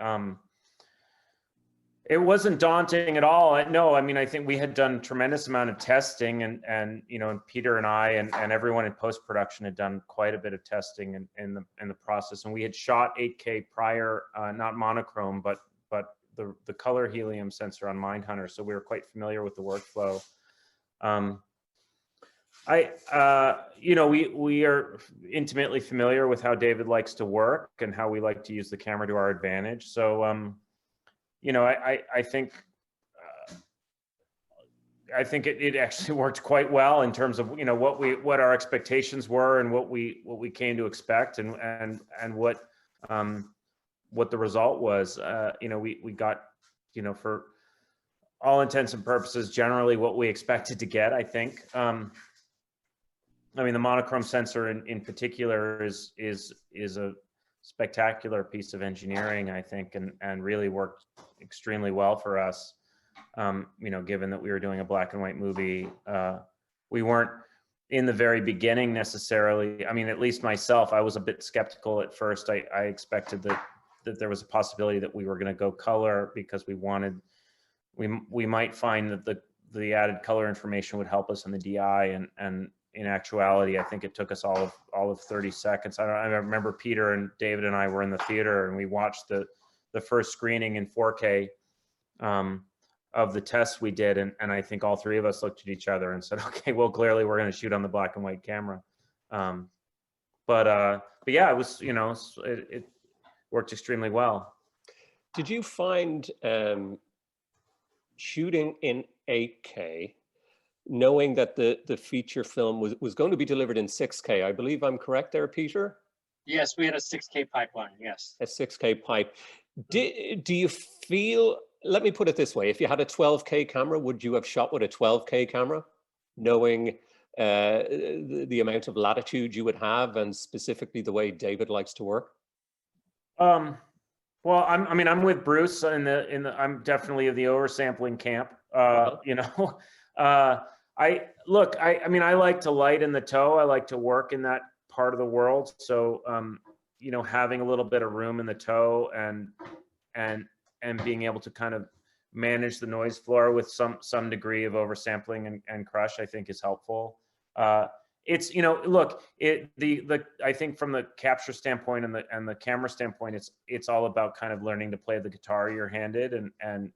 It wasn't daunting at all. No, I mean, I think we had done a tremendous amount of testing, and you know, Peter and I and everyone in post-production had done quite a bit of testing in the process. And we had shot 8K prior, not monochrome, but the color helium sensor on Mindhunter, so we were quite familiar with the workflow. We are intimately familiar with how David likes to work and how we like to use the camera to our advantage. So, I think it actually worked quite well in terms of what our expectations were and what we came to expect and what the result was. We got for all intents and purposes generally what we expected to get, I think. The monochrome sensor in particular is a spectacular piece of engineering, I think, and really worked extremely well for us. Given that we were doing a black and white movie, we weren't in the very beginning necessarily. At least myself, I was a bit skeptical at first. I expected that there was a possibility that we were going to go color because we might find that the added color information would help us in the DI, and in actuality, I think it took us all of 30 seconds. I remember Peter and David and I were in the theater and we watched the first screening in 4K of the tests we did, and I think all three of us looked at each other and said, okay, well, clearly we're going to shoot on the black and white camera. But yeah, it was, it worked extremely well.
Did you find shooting in 8K, knowing that the feature film was going to be delivered in 6K, I believe I'm correct there, Peter?
Yes, we had a 6K pipeline, yes.
A 6K pipe. Do you feel, let me put it this way, if you had a 12K camera, would you have shot with a 12K camera, knowing the amount of latitude you would have and specifically the way David likes to work?
Well, I'm with Bruce I'm definitely of the oversampling camp. I like to light in the toe. I like to work in that part of the world. So, having a little bit of room in the toe and being able to kind of manage the noise floor with some degree of oversampling and crush, I think is helpful. It's, I think from the capture standpoint and the camera standpoint, it's all about kind of learning to play the guitar you're handed and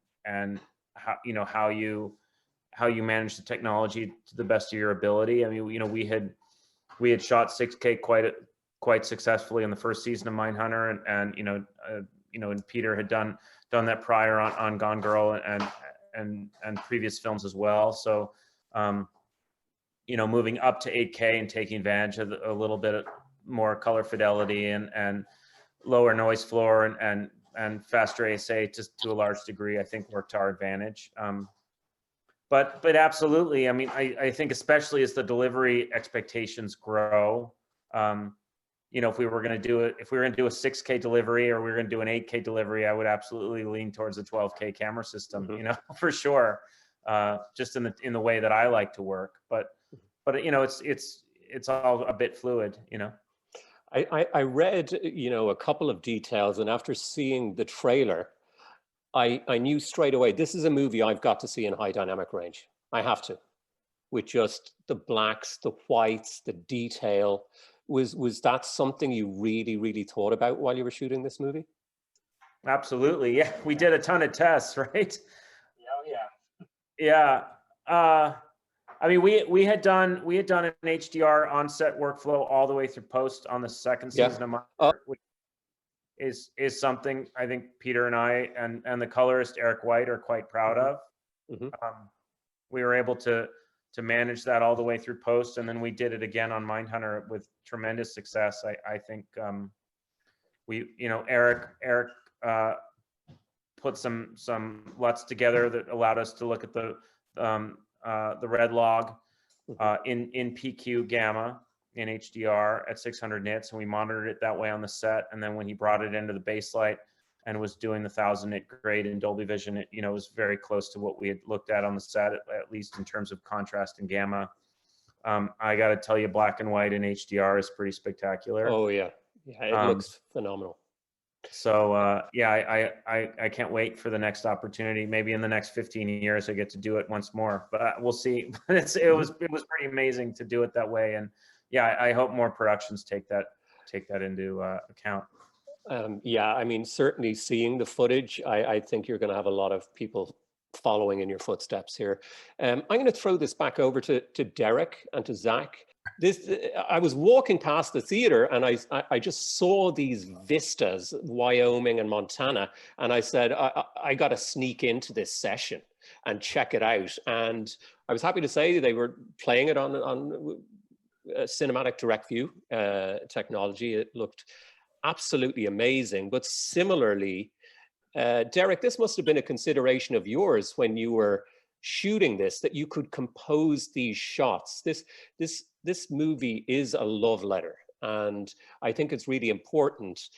how you manage the technology to the best of your ability. We had shot 6K quite successfully in the first season of Mindhunter, and Peter had done that prior on Gone Girl and previous films as well. So, moving up to 8K and taking advantage of a little bit more color fidelity and lower noise floor and faster ASA to a large degree, I think worked to our advantage. But absolutely, I think especially as the delivery expectations grow, if we were going to do a 6K delivery or we were going to do an 8K delivery, I would absolutely lean towards a 12K camera system, for sure, just in the way that I like to work. But it's all a bit fluid,
I read, a couple of details, and after seeing the trailer, I knew straight away, this is a movie I've got to see in high dynamic range. I have to, with just the blacks, the whites, the detail. Was that something you really, really thought about while you were shooting this movie?
Absolutely, yeah. We did a ton of tests, right?
Yeah.
We had done an HDR on-set workflow all the way through post on the second season of Monk, which is something I think Peter and I and the colorist Eric White are quite proud of. We were able to manage that all the way through post, and then we did it again on Mindhunter with tremendous success. I think Eric put some LUTs together that allowed us to look at the red log in PQ gamma in HDR at 600 nits, and we monitored it that way on the set. And then when he brought it into the baselight and was doing the 1000 nit grade in Dolby Vision, it was very close to what we had looked at on the set, at least in terms of contrast and gamma. I got to tell you, black and white in HDR is pretty spectacular.
Oh yeah, it looks phenomenal.
So I can't wait for the next opportunity. Maybe in the next 15 years I get to do it once more, but we'll see. But it was pretty amazing to do it that way, and yeah, I hope more productions take that into account.
Yeah, I mean, certainly seeing the footage, I think you're going to have a lot of people following in your footsteps here. I'm going to throw this back over to Derek and to Zach. I was walking past the theater and I just saw these vistas, Wyoming and Montana, and I said, I got to sneak into this session and check it out. And I was happy to say they were playing it on cinematic direct view technology. It looked absolutely amazing. But similarly, Derek, this must have been a consideration of yours when you were shooting this, that you could compose these shots. This movie is a love letter, and I think it's really important.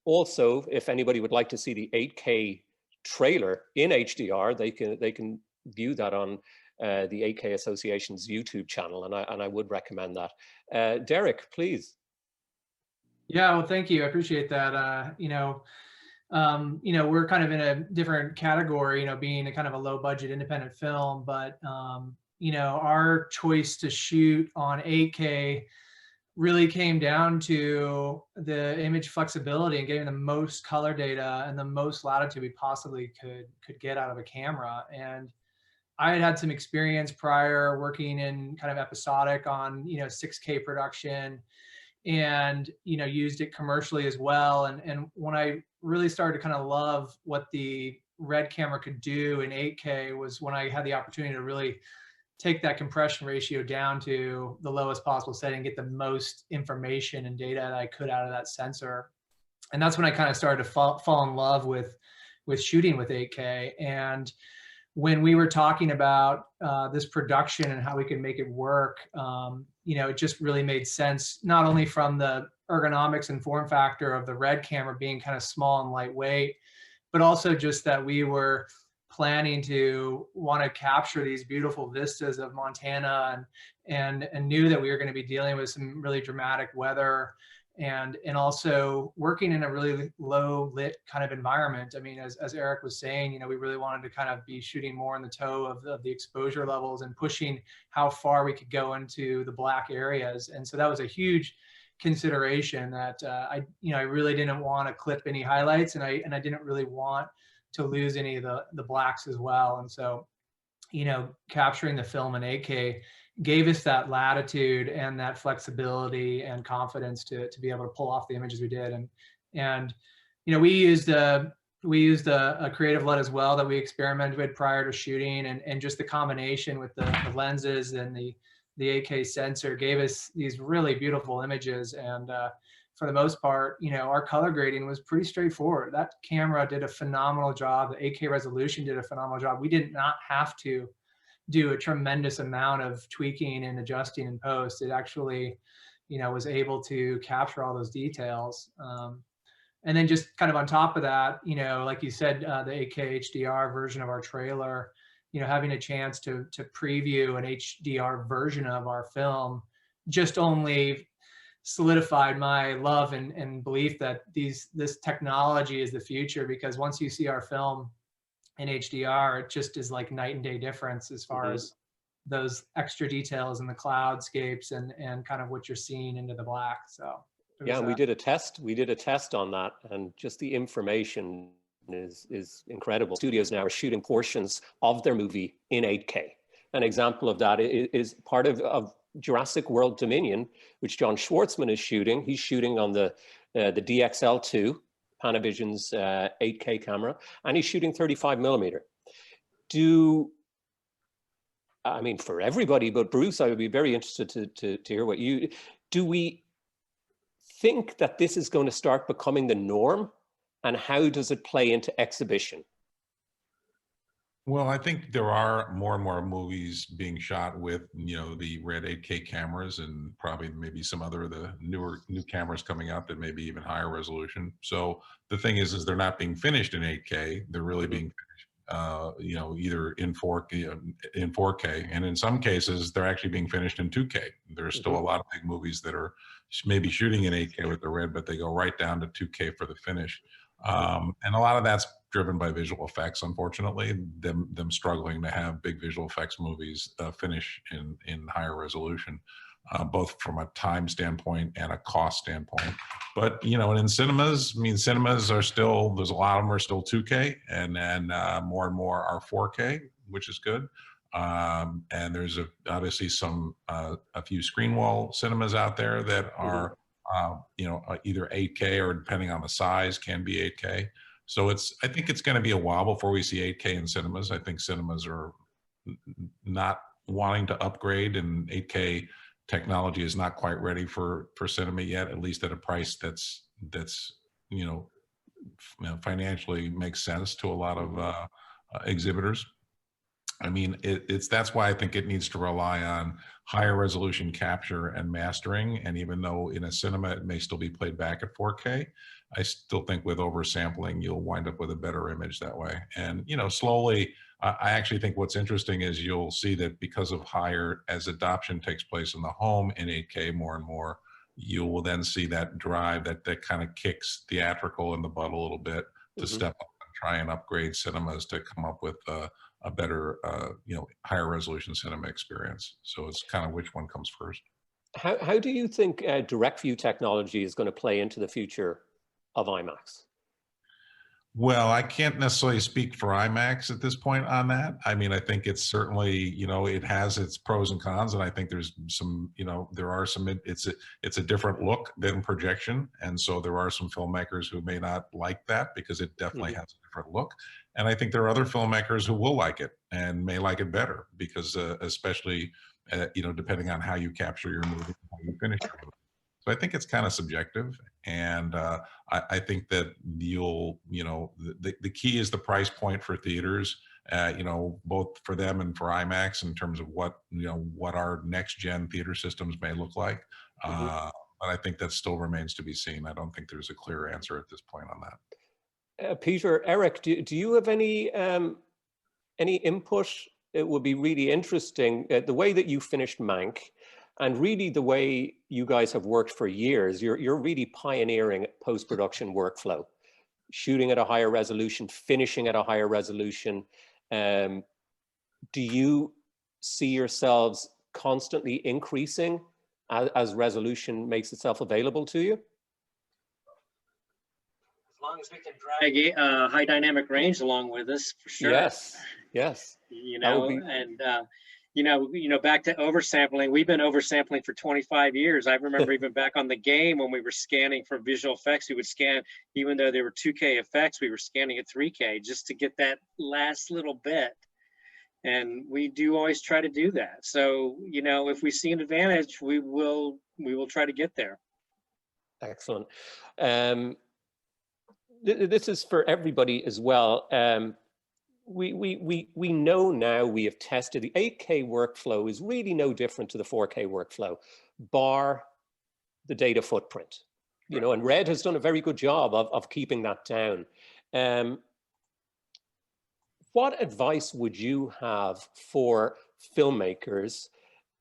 Also, if anybody would like to see the 8K trailer in HDR, they can view that on the 8K Association's YouTube channel, and I would recommend that. Derek, please.
Yeah, well, thank you. I appreciate that. We're kind of in a different category, being a kind of a low budget independent film, but, our choice to shoot on 8K really came down to the image flexibility and getting the most color data and the most latitude we possibly could get out of a camera. And I had some experience prior working in kind of episodic on, 6K production, and used it commercially as well. And when I really started to kind of love what the red camera could do in 8K was when I had the opportunity to really take that compression ratio down to the lowest possible setting, get the most information and data that I could out of that sensor. And that's when I kind of started to fall in love with shooting with 8K. And when we were talking about this production and how we could make it work, it just really made sense, not only from the ergonomics and form factor of the red camera being kind of small and lightweight, but also just that we were planning to want to capture these beautiful vistas of Montana, and knew that we were going to be dealing with some really dramatic weather, and also working in a really low lit kind of environment. I mean, as Eric was saying, we really wanted to kind of be shooting more in the toe of the exposure levels and pushing how far we could go into the black areas. And so that was a huge consideration that I really didn't want to clip any highlights, and I didn't really want to lose any of the blacks as well. And so, capturing the film in 8K gave us that latitude and that flexibility and confidence to be able to pull off the images we did. And we used a creative LUT as well that we experimented with prior to shooting, and just the combination with the lenses and the 8K sensor gave us these really beautiful images. And for the most part, our color grading was pretty straightforward. That camera did a phenomenal job. The 8K resolution did a phenomenal job. We did not have to do a tremendous amount of tweaking and adjusting in post. It actually, was able to capture all those details. And then just kind of on top of that, like you said, the 8K HDR version of our trailer, having a chance to preview an HDR version of our film just only solidified my love and belief that this technology is the future, because once you see our film in HDR, it just is like night and day difference as far as those extra details in the cloudscapes and kind of what you're seeing into the black. So
yeah, we did a test. We did a test on that, and just the information is incredible. Studios now are shooting portions of their movie in 8K. An example of that is part of Jurassic World Dominion, which John Schwartzman is shooting. He's shooting on the DXL2, Panavision's 8K camera, and he's shooting 35 millimeter. I mean, for everybody, but Bruce, I would be very interested to hear what do we think that this is going to start becoming the norm, and how does it play into exhibition?
Well, I think there are more and more movies being shot with, the red 8K cameras, and probably maybe some other of the new cameras coming out that may be even higher resolution. So the thing is they're not being finished in 8K. They're really being finished, either in 4K, and in some cases they're actually being finished in 2K. There's still a lot of big movies that are maybe shooting in 8K with the red, but they go right down to 2K for the finish. And a lot of that's driven by visual effects, unfortunately, them struggling to have big visual effects movies finish in higher resolution. both from a time standpoint and a cost standpoint. But, you know, and in cinemas, I mean, cinemas are still, there's a lot of them are still 2K, and then more and more are 4K, which is good. And there's obviously a few screen wall cinemas out there that are, you know, either 8K or, depending on the size, can be 8K. So I think it's going to be a while before we see 8K in cinemas. I think cinemas are not wanting to upgrade, and 8K technology is not quite ready for cinema yet, at least at a price that's you know, financially makes sense to a lot of exhibitors. I mean, that's why I think it needs to rely on higher resolution capture and mastering. And even though in a cinema it may still be played back at 4K, I still think with oversampling, you'll wind up with a better image that way. And, you know, slowly, I actually think what's interesting is you'll see that because of as adoption takes place in the home in 8K more and more, you will then see that drive that kind of kicks theatrical in the butt a little bit to step up and try and upgrade cinemas to come up with a better, you know, higher resolution cinema experience. So it's kind of which one comes first.
How do you think direct view technology is going to play into the future of IMAX?
Well, I can't necessarily speak for IMAX at this point on that. I mean, I think it's certainly, you know, it has its pros and cons, and I think there's some, you know, there are some, it's a different look than projection. And so there are some filmmakers who may not like that because it definitely has a different look. And I think there are other filmmakers who will like it and may like it better because especially, you know, depending on how you capture your movie, how you finish your movie. So I think it's kind of subjective, and I think that you know, the key is the price point for theaters, you know, both for them and for IMAX in terms of what, you know, what our next gen theater systems may look like. But I think that still remains to be seen. I don't think there's a clear answer at this point on that.
Peter, Eric, do you have any input? It would be really interesting, the way that you finished Mank, and really the way you guys have worked for years. You're really pioneering post-production workflow, shooting at a higher resolution, finishing at a higher resolution. Do you see yourselves constantly increasing as resolution makes itself available to you?
As long as we can drag high dynamic range along with us, for sure.
Yes, yes.
You know, and you know, back to oversampling. We've been oversampling for 25 years. I remember even back on the game when we were scanning for visual effects, we would scan, even though they were 2K effects, we were scanning at 3K just to get that last little bit. And we do always try to do that. So, you know, if we see an advantage, we will try to get there.
Excellent. This is for everybody as well. We know now, we have tested the 8K workflow is really no different to the 4K workflow, bar the data footprint. You know, and Red has done a very good job of keeping that down. What advice would you have for filmmakers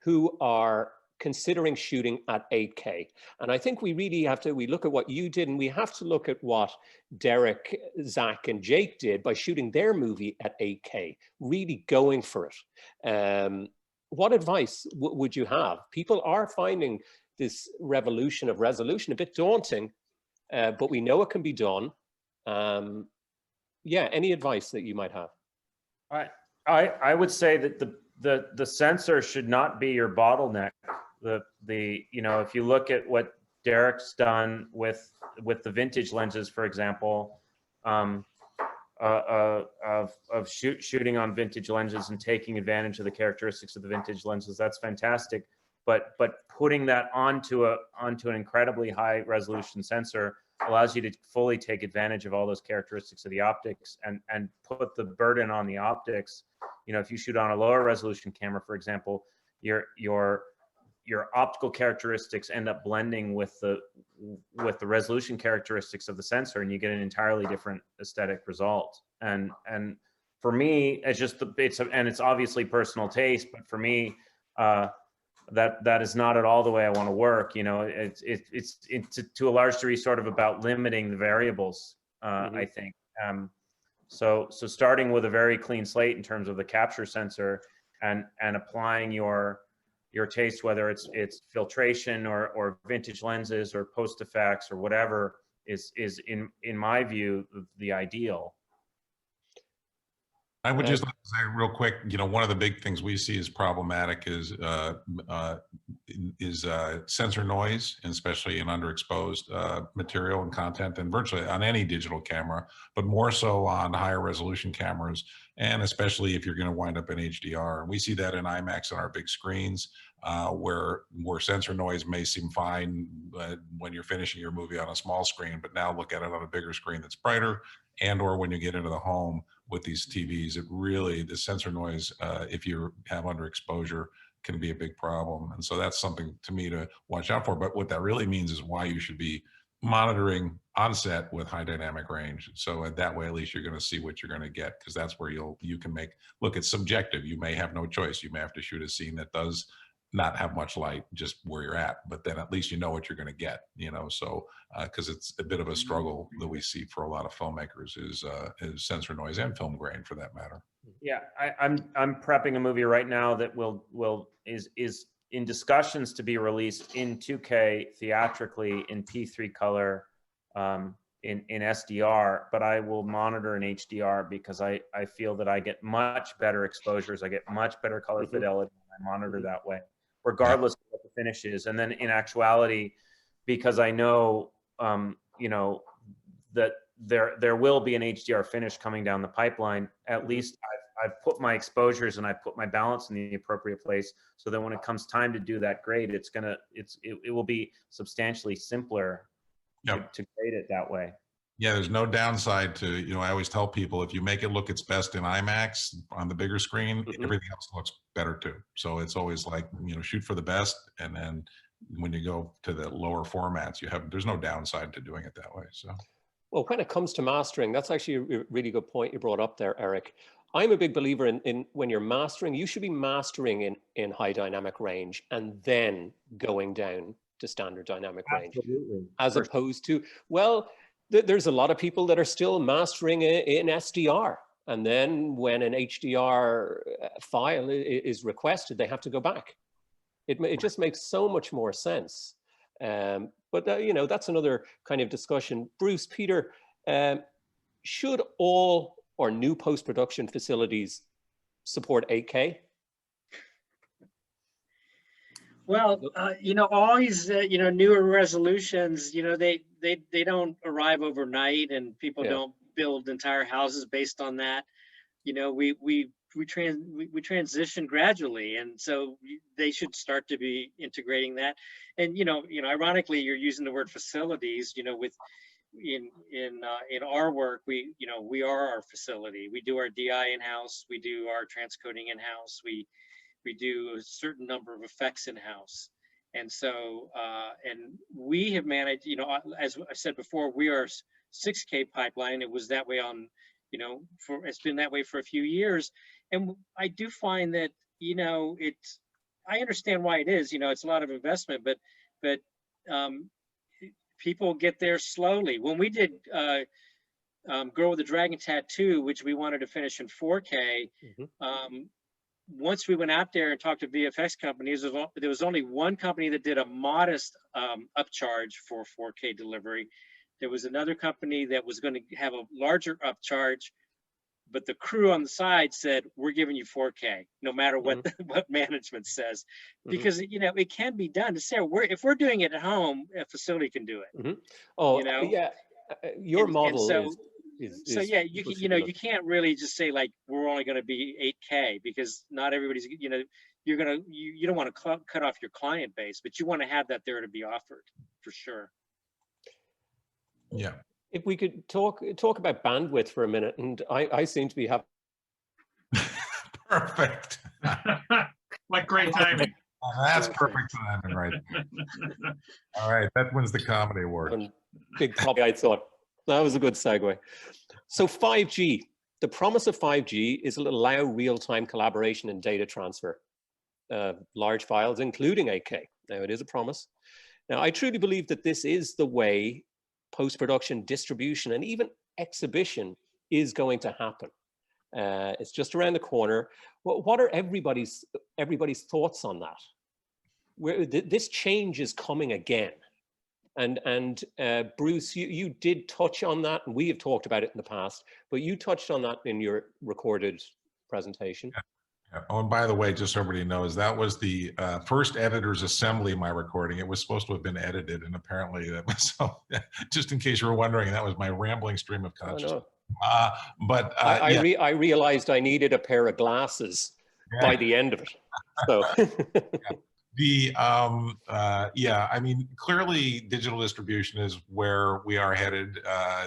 who are considering shooting at 8K? And I think we really have to, we look at what you did, and we have to look at what Derek, Zach, and Jake did by shooting their movie at 8K, really going for it. What advice would you have? People are finding this revolution of resolution a bit daunting, but we know it can be done. Yeah, any advice that you might have?
I would say that the sensor should not be your bottleneck. You know, if you look at what Derek's done with the vintage lenses, for example, shooting on vintage lenses and taking advantage of the characteristics of the vintage lenses, that's fantastic. But putting that onto an incredibly high resolution sensor allows you to fully take advantage of all those characteristics of the optics and put the burden on the optics. You know, if you shoot on a lower resolution camera, for example, your optical characteristics end up blending with the resolution characteristics of the sensor, and you get an entirely different aesthetic result. And for me, it's just it's obviously personal taste, but for me, that is not at all the way I want to work. You know, it's to a large degree sort of about limiting the variables. I think so starting with a very clean slate in terms of the capture sensor and applying your your taste, whether it's filtration or vintage lenses or post effects or whatever, is in my view the ideal.
I would just like to say real quick, one of the big things we see as problematic is sensor noise, and especially in underexposed material and content, and virtually on any digital camera, but more so on higher resolution cameras, and especially if you're going to wind up in HDR. And we see that in IMAX on our big screens, where sensor noise may seem fine when you're finishing your movie on a small screen, but now look at it on a bigger screen that's brighter, and or when you get into the home with these TVs, the sensor noise, if you have underexposure, can be a big problem. And so that's something to me to watch out for. But what that really means is why you should be monitoring on set with high dynamic range. So that way, at least you're going to see what you're going to get, because that's where you can look, it's subjective. You may have no choice. You may have to shoot a scene that does not have much light, just where you're at, but then at least you know what you're going to get, so because it's a bit of a struggle that we see for a lot of filmmakers is sensor noise and film grain, for that matter.
Yeah, I'm prepping a movie right now that is in discussions to be released in 2K theatrically in P3 color, in SDR, but I will monitor in HDR because I feel that I get much better exposures, I get much better color fidelity, I monitor that way, regardless of what the finish is. And then in actuality, because I know, that there will be an HDR finish coming down the pipeline, at least I've put my exposures and I put my balance in the appropriate place, so that when it comes time to do that grade, it will be substantially simpler to grade it that way.
Yeah, there's no downside to, I always tell people, if you make it look its best in IMAX on the bigger screen, everything else looks better too. So it's always like, shoot for the best. And then when you go to the lower formats, there's no downside to doing it that way. So,
well, when it comes to mastering, that's actually a really good point you brought up there, Eric. I'm a big believer in when you're mastering, you should be mastering in high dynamic range and then going down to standard dynamic range.
Absolutely.
As opposed to, there's a lot of people that are still mastering in SDR. And then when an HDR file is requested, they have to go back. It just makes so much more sense. But that's another kind of discussion. Bruce, Peter, should all or new post-production facilities support 8K?
Well, always, newer resolutions, they don't arrive overnight, and people don't build entire houses based on that. We transition gradually, and so they should start to be integrating that. And ironically, you're using the word facilities. In our work, we are our facility. We do our DI in-house. We do our transcoding in-house. We do a certain number of effects in-house. And so, and we have managed, as I said before, we are 6K pipeline. It was that way on, it's been that way for a few years. And I do find that, I understand why it is, it's a lot of investment, but people get there slowly. When we did Girl with the Dragon Tattoo, which we wanted to finish in 4K, once we went out there and talked to VFX companies, there was only one company that did a modest upcharge for 4K delivery. There was another company that was going to have a larger upcharge, but the crew on the side said, we're giving you 4K, no matter what what management says, because it can be done. To say, if we're doing it at home, a facility can do it.
Oh, yeah, your model is
you can't really just say like we're only going to be 8K, because not everybody's you don't want to cut off your client base, but you want to have that there to be offered for sure.
Yeah.
If we could talk about bandwidth for a minute, and I seem to be having
perfect.
What great timing.
That's perfect timing, right? All right, that wins the comedy award.
Big copy, I thought. That was a good segue. So 5G, the promise of 5G is to allow real-time collaboration and data transfer, large files, including 8K. Now, it is a promise. Now, I truly believe that this is the way post-production, distribution, and even exhibition is going to happen. It's just around the corner. What are everybody's thoughts on that? this change is coming again. And Bruce, you did touch on that, and we have talked about it in the past, but you touched on that in your recorded presentation.
Yeah. Oh, and by the way, just so everybody knows, that was the first editor's assembly of my recording. It was supposed to have been edited, and apparently that was, so just in case you were wondering, that was my rambling stream of consciousness.
Oh, no.
Yeah.
I realized I needed a pair of glasses by the end of it. So
yeah, I mean, clearly digital distribution is where we are headed.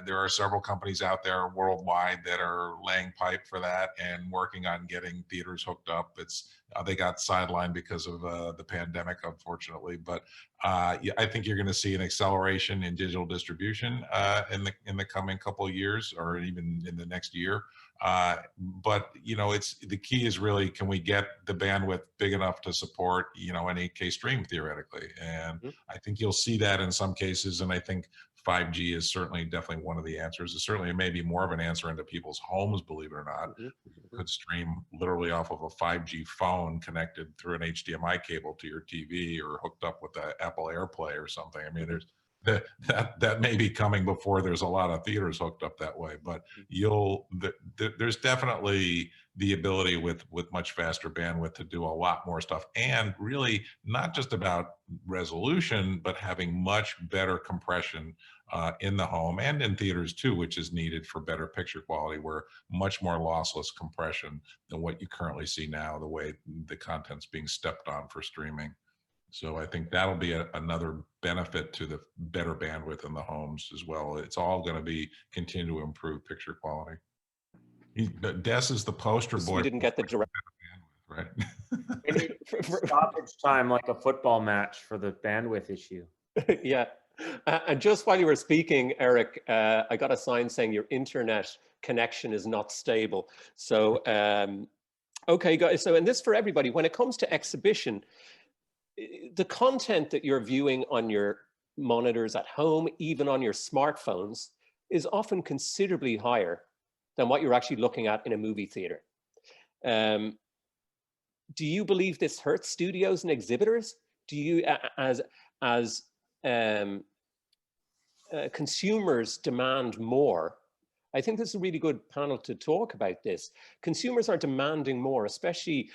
There are several companies out there worldwide that are laying pipe for that and working on getting theaters hooked up. It's they got sidelined because of the pandemic, unfortunately, but yeah, I think you're going to see an acceleration in digital distribution in the coming couple of years, or even in the next year. But you know, it's the key is really, can we get the bandwidth big enough to support, you know, an 8K stream theoretically? And I think you'll see that in some cases, and I think 5G is certainly definitely one of the answers. It's certainly maybe more of an answer into people's homes, believe it or not. You could stream literally off of a 5G phone connected through an HDMI cable to your TV, or hooked up with the Apple AirPlay or something. I mean, there's that may be coming before there's a lot of theaters hooked up that way, but there's definitely the ability with much faster bandwidth to do a lot more stuff, and really not just about resolution, but having much better compression in the home and in theaters too, which is needed for better picture quality, where much more lossless compression than what you currently see now, the way the content's being stepped on for streaming. So I think that'll be another benefit to the better bandwidth in the homes as well. It's all going to be continue to improve picture quality. Des is the poster boy.
we didn't get the direct,
right?
Stoppage time like a football match for the bandwidth issue.
yeah. And just while you were speaking, Eric, I got a sign saying your internet connection is not stable. So, okay, guys. So, and this for everybody, when it comes to exhibition, the content that you're viewing on your monitors at home, even on your smartphones, is often considerably higher than what you're actually looking at in a movie theater. Do you believe this hurts studios and exhibitors? Do you, as consumers demand more? I think this is a really good panel to talk about this. Consumers are demanding more, especially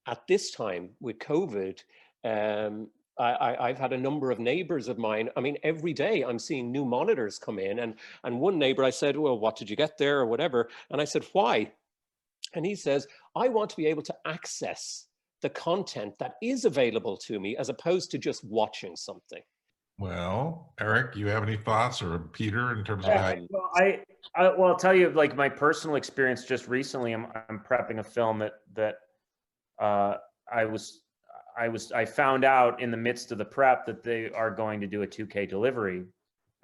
at this time with COVID. I've had a number of neighbors of mine. I mean, every day I'm seeing new monitors come in, and one neighbor, I said, well, what did you get there or whatever? And I said, why? And he says, I want to be able to access the content that is available to me as opposed to just watching something.
Well, Eric, you have any thoughts, or Peter, in terms of how?
Well, I'll tell you, like, my personal experience just recently. I'm prepping a film that I found out in the midst of the prep that they are going to do a 2K delivery,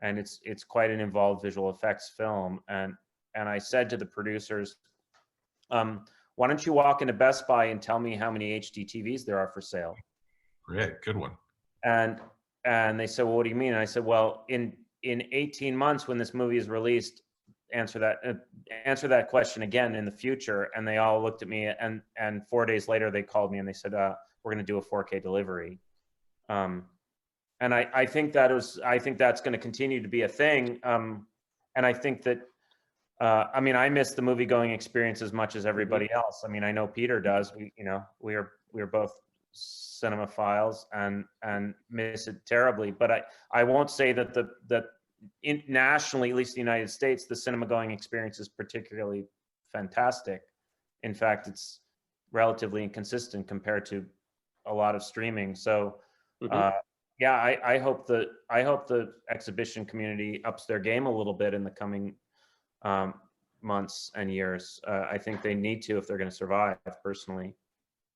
and it's quite an involved visual effects film. And I said to the producers, why don't you walk into Best Buy and tell me how many HD TVs there are for sale?
Great, good one.
And they said, well, what do you mean? And I said, well, in 18 months when this movie is released, answer that question again in the future. And they all looked at me, and 4 days later they called me and they said, we're going to do a 4K delivery. And I think that's going to continue to be a thing. And I think that, I mean, I miss the movie going experience as much as everybody else. I mean, I know Peter does. We are both cinemaphiles and miss it terribly. But I won't say that nationally, at least in the United States, the cinema going experience is particularly fantastic. In fact, it's relatively inconsistent compared to a lot of streaming. So yeah, I hope the exhibition community ups their game a little bit in the coming months and years. I think they need to if they're going to survive, personally.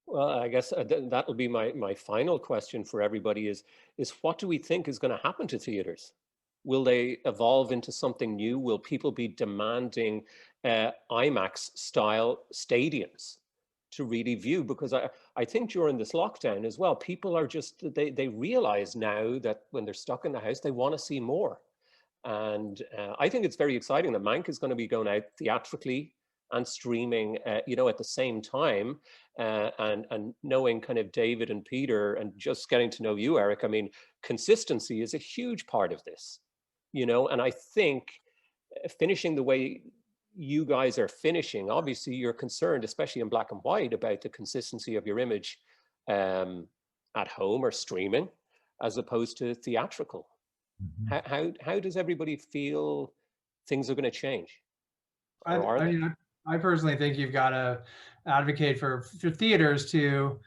Well, I guess that will be my final question for everybody is what do we think is going to happen to theaters? Will they evolve into something new? Will people be demanding IMAX style stadiums to really view? Because I think during this lockdown as well, people are just, they realize now that when they're stuck in the house, they want to see more. And I think it's very exciting that Mank is going to be going out theatrically and streaming, you know, at the same time, and knowing kind of David and Peter and just getting to know you, Eric, I mean, consistency is a huge part of this, you know, and I think finishing the way you guys are finishing, obviously you're concerned, especially in black and white, about the consistency of your image at home or streaming, as opposed to theatrical. How does everybody feel things are going to change?
I personally think you've got to advocate for theaters to,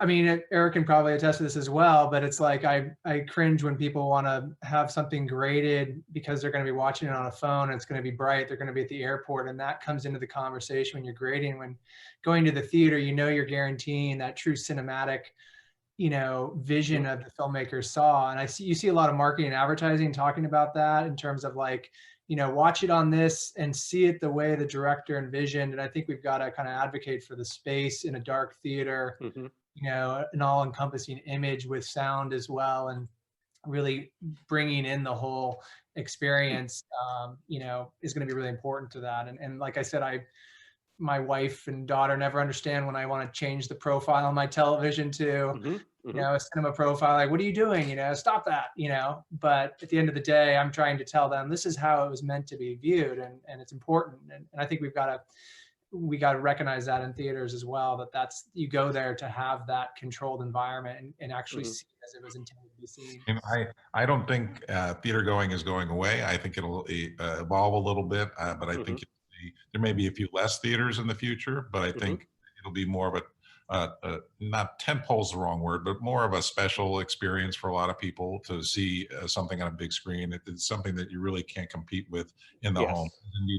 I mean, Eric can probably attest to this as well, but it's like, I cringe when people want to have something graded because they're going to be watching it on a phone and it's going to be bright, they're going to be at the airport, and that comes into the conversation when you're grading. When going to the theater, you know, you're guaranteeing that true cinematic, you know, vision of the filmmaker saw. And you see a lot of marketing and advertising talking about that in terms of like, you know, watch it on this and see it the way the director envisioned. And I think we've got to kind of advocate for the space in a dark theater, you know, an all-encompassing image with sound as well, and really bringing in the whole experience, you know, is going to be really important to that. And like I said, my wife and daughter never understand when I want to change the profile on my television to, you know, a cinema profile. Like, what are you doing? You know, stop that, you know. But at the end of the day, I'm trying to tell them this is how it was meant to be viewed, and it's important. And I think we got to recognize that in theaters as well, that's you go there to have that controlled environment and actually see it as it was intended to be seen.
And I don't think theater going is going away. I think it'll evolve a little bit, but I think there may be a few less theaters in the future, but I think it'll be more of not tentpole's the wrong word, but more of a special experience for a lot of people to see something on a big screen. It's something that you really can't compete with in the home.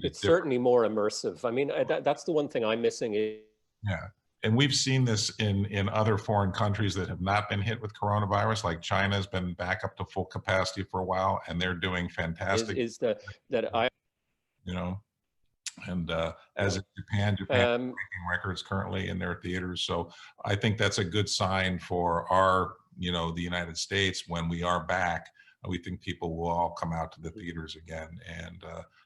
It's certainly more immersive. I mean, that's the one thing I'm missing.
Yeah. And we've seen this in other foreign countries that have not been hit with coronavirus, like China's been back up to full capacity for a while, and they're doing fantastic. You know, and as in Japan breaking records currently in their theaters. So I think that's a good sign for our, you know, the United States. When we are back, we think people will all come out to the theaters again. And,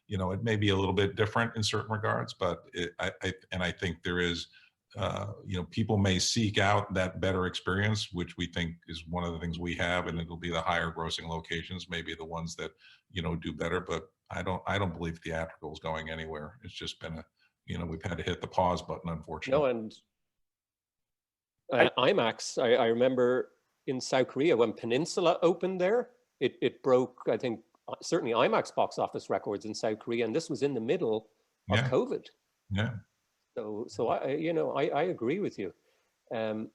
you know, it may be a little bit different in certain regards, but I think there is, you know, people may seek out that better experience, which we think is one of the things we have, and it'll be the higher grossing locations, maybe the ones that, you know, do better. But I don't believe theatrical is going anywhere. It's just been you know, we've had to hit the pause button, unfortunately.
No, and IMAX, I remember in South Korea when Peninsula opened there, it broke, I think, certainly IMAX box office records in South Korea, and this was in the middle of COVID.
Yeah.
So I agree with you. Let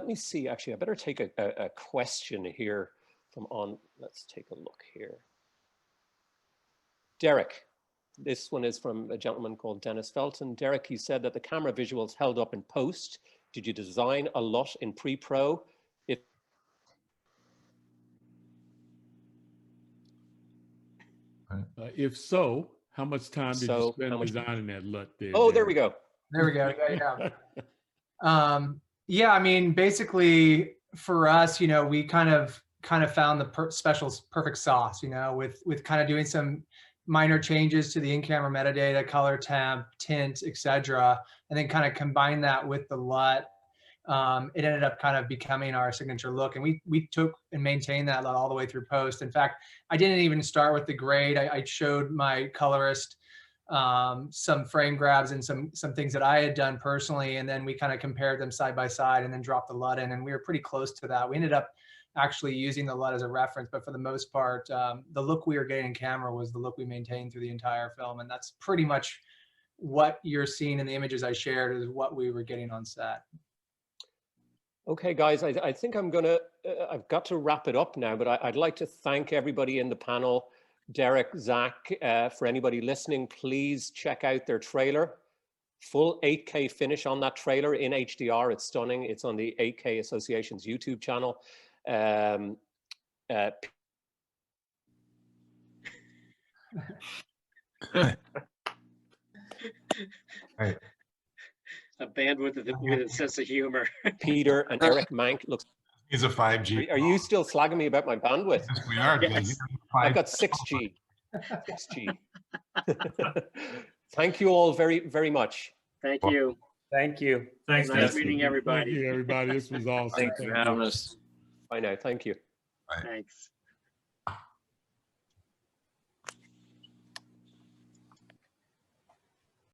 me see, actually, I better take a question here let's take a look here. Derek, this one is from a gentleman called Dennis Felton. Derek, he said that the camera visuals held up in post. Did you design a lot in pre-pro?
If so, how much time did you spend designing that LUT there?
Oh, there we go.
There we go. Yeah, I mean, basically for us, you know, we kind of found the perfect sauce, you know, with kind of doing some minor changes to the in-camera metadata, color, temp, tint, etc., and then kind of combine that with the LUT. It ended up kind of becoming our signature look, and we took and maintained that LUT all the way through post. In fact, I didn't even start with the grade. I showed my colorist some frame grabs and some things that I had done personally, and then we kind of compared them side by side and then dropped the LUT in, and we were pretty close to that. We ended up actually using the LUT as a reference, but for the most part, the look we were getting in camera was the look we maintained through the entire film, and that's pretty much what you're seeing in the images I shared is what we were getting on set.
Okay, guys, I think I've got to wrap it up now, but I'd like to thank everybody in the panel. Derek, Zach, for anybody listening, please check out their trailer. Full 8K finish on that trailer in HDR. It's stunning. It's on the 8K Association's YouTube channel.
Right.
A band with a sense of humor.
Peter and Eric Mank. Looks.
He's a 5G.
Are you still slagging me about my bandwidth?
Yes, we are.
Yes.
I've got 6G. 6G. Thank you all very, very much.
Thank you.
Thank you.
Thanks,
Nice
Dave.
meeting everybody.
Thank you, everybody. This was awesome.
Thanks for having us.
Bye now. Thank you.
Thanks.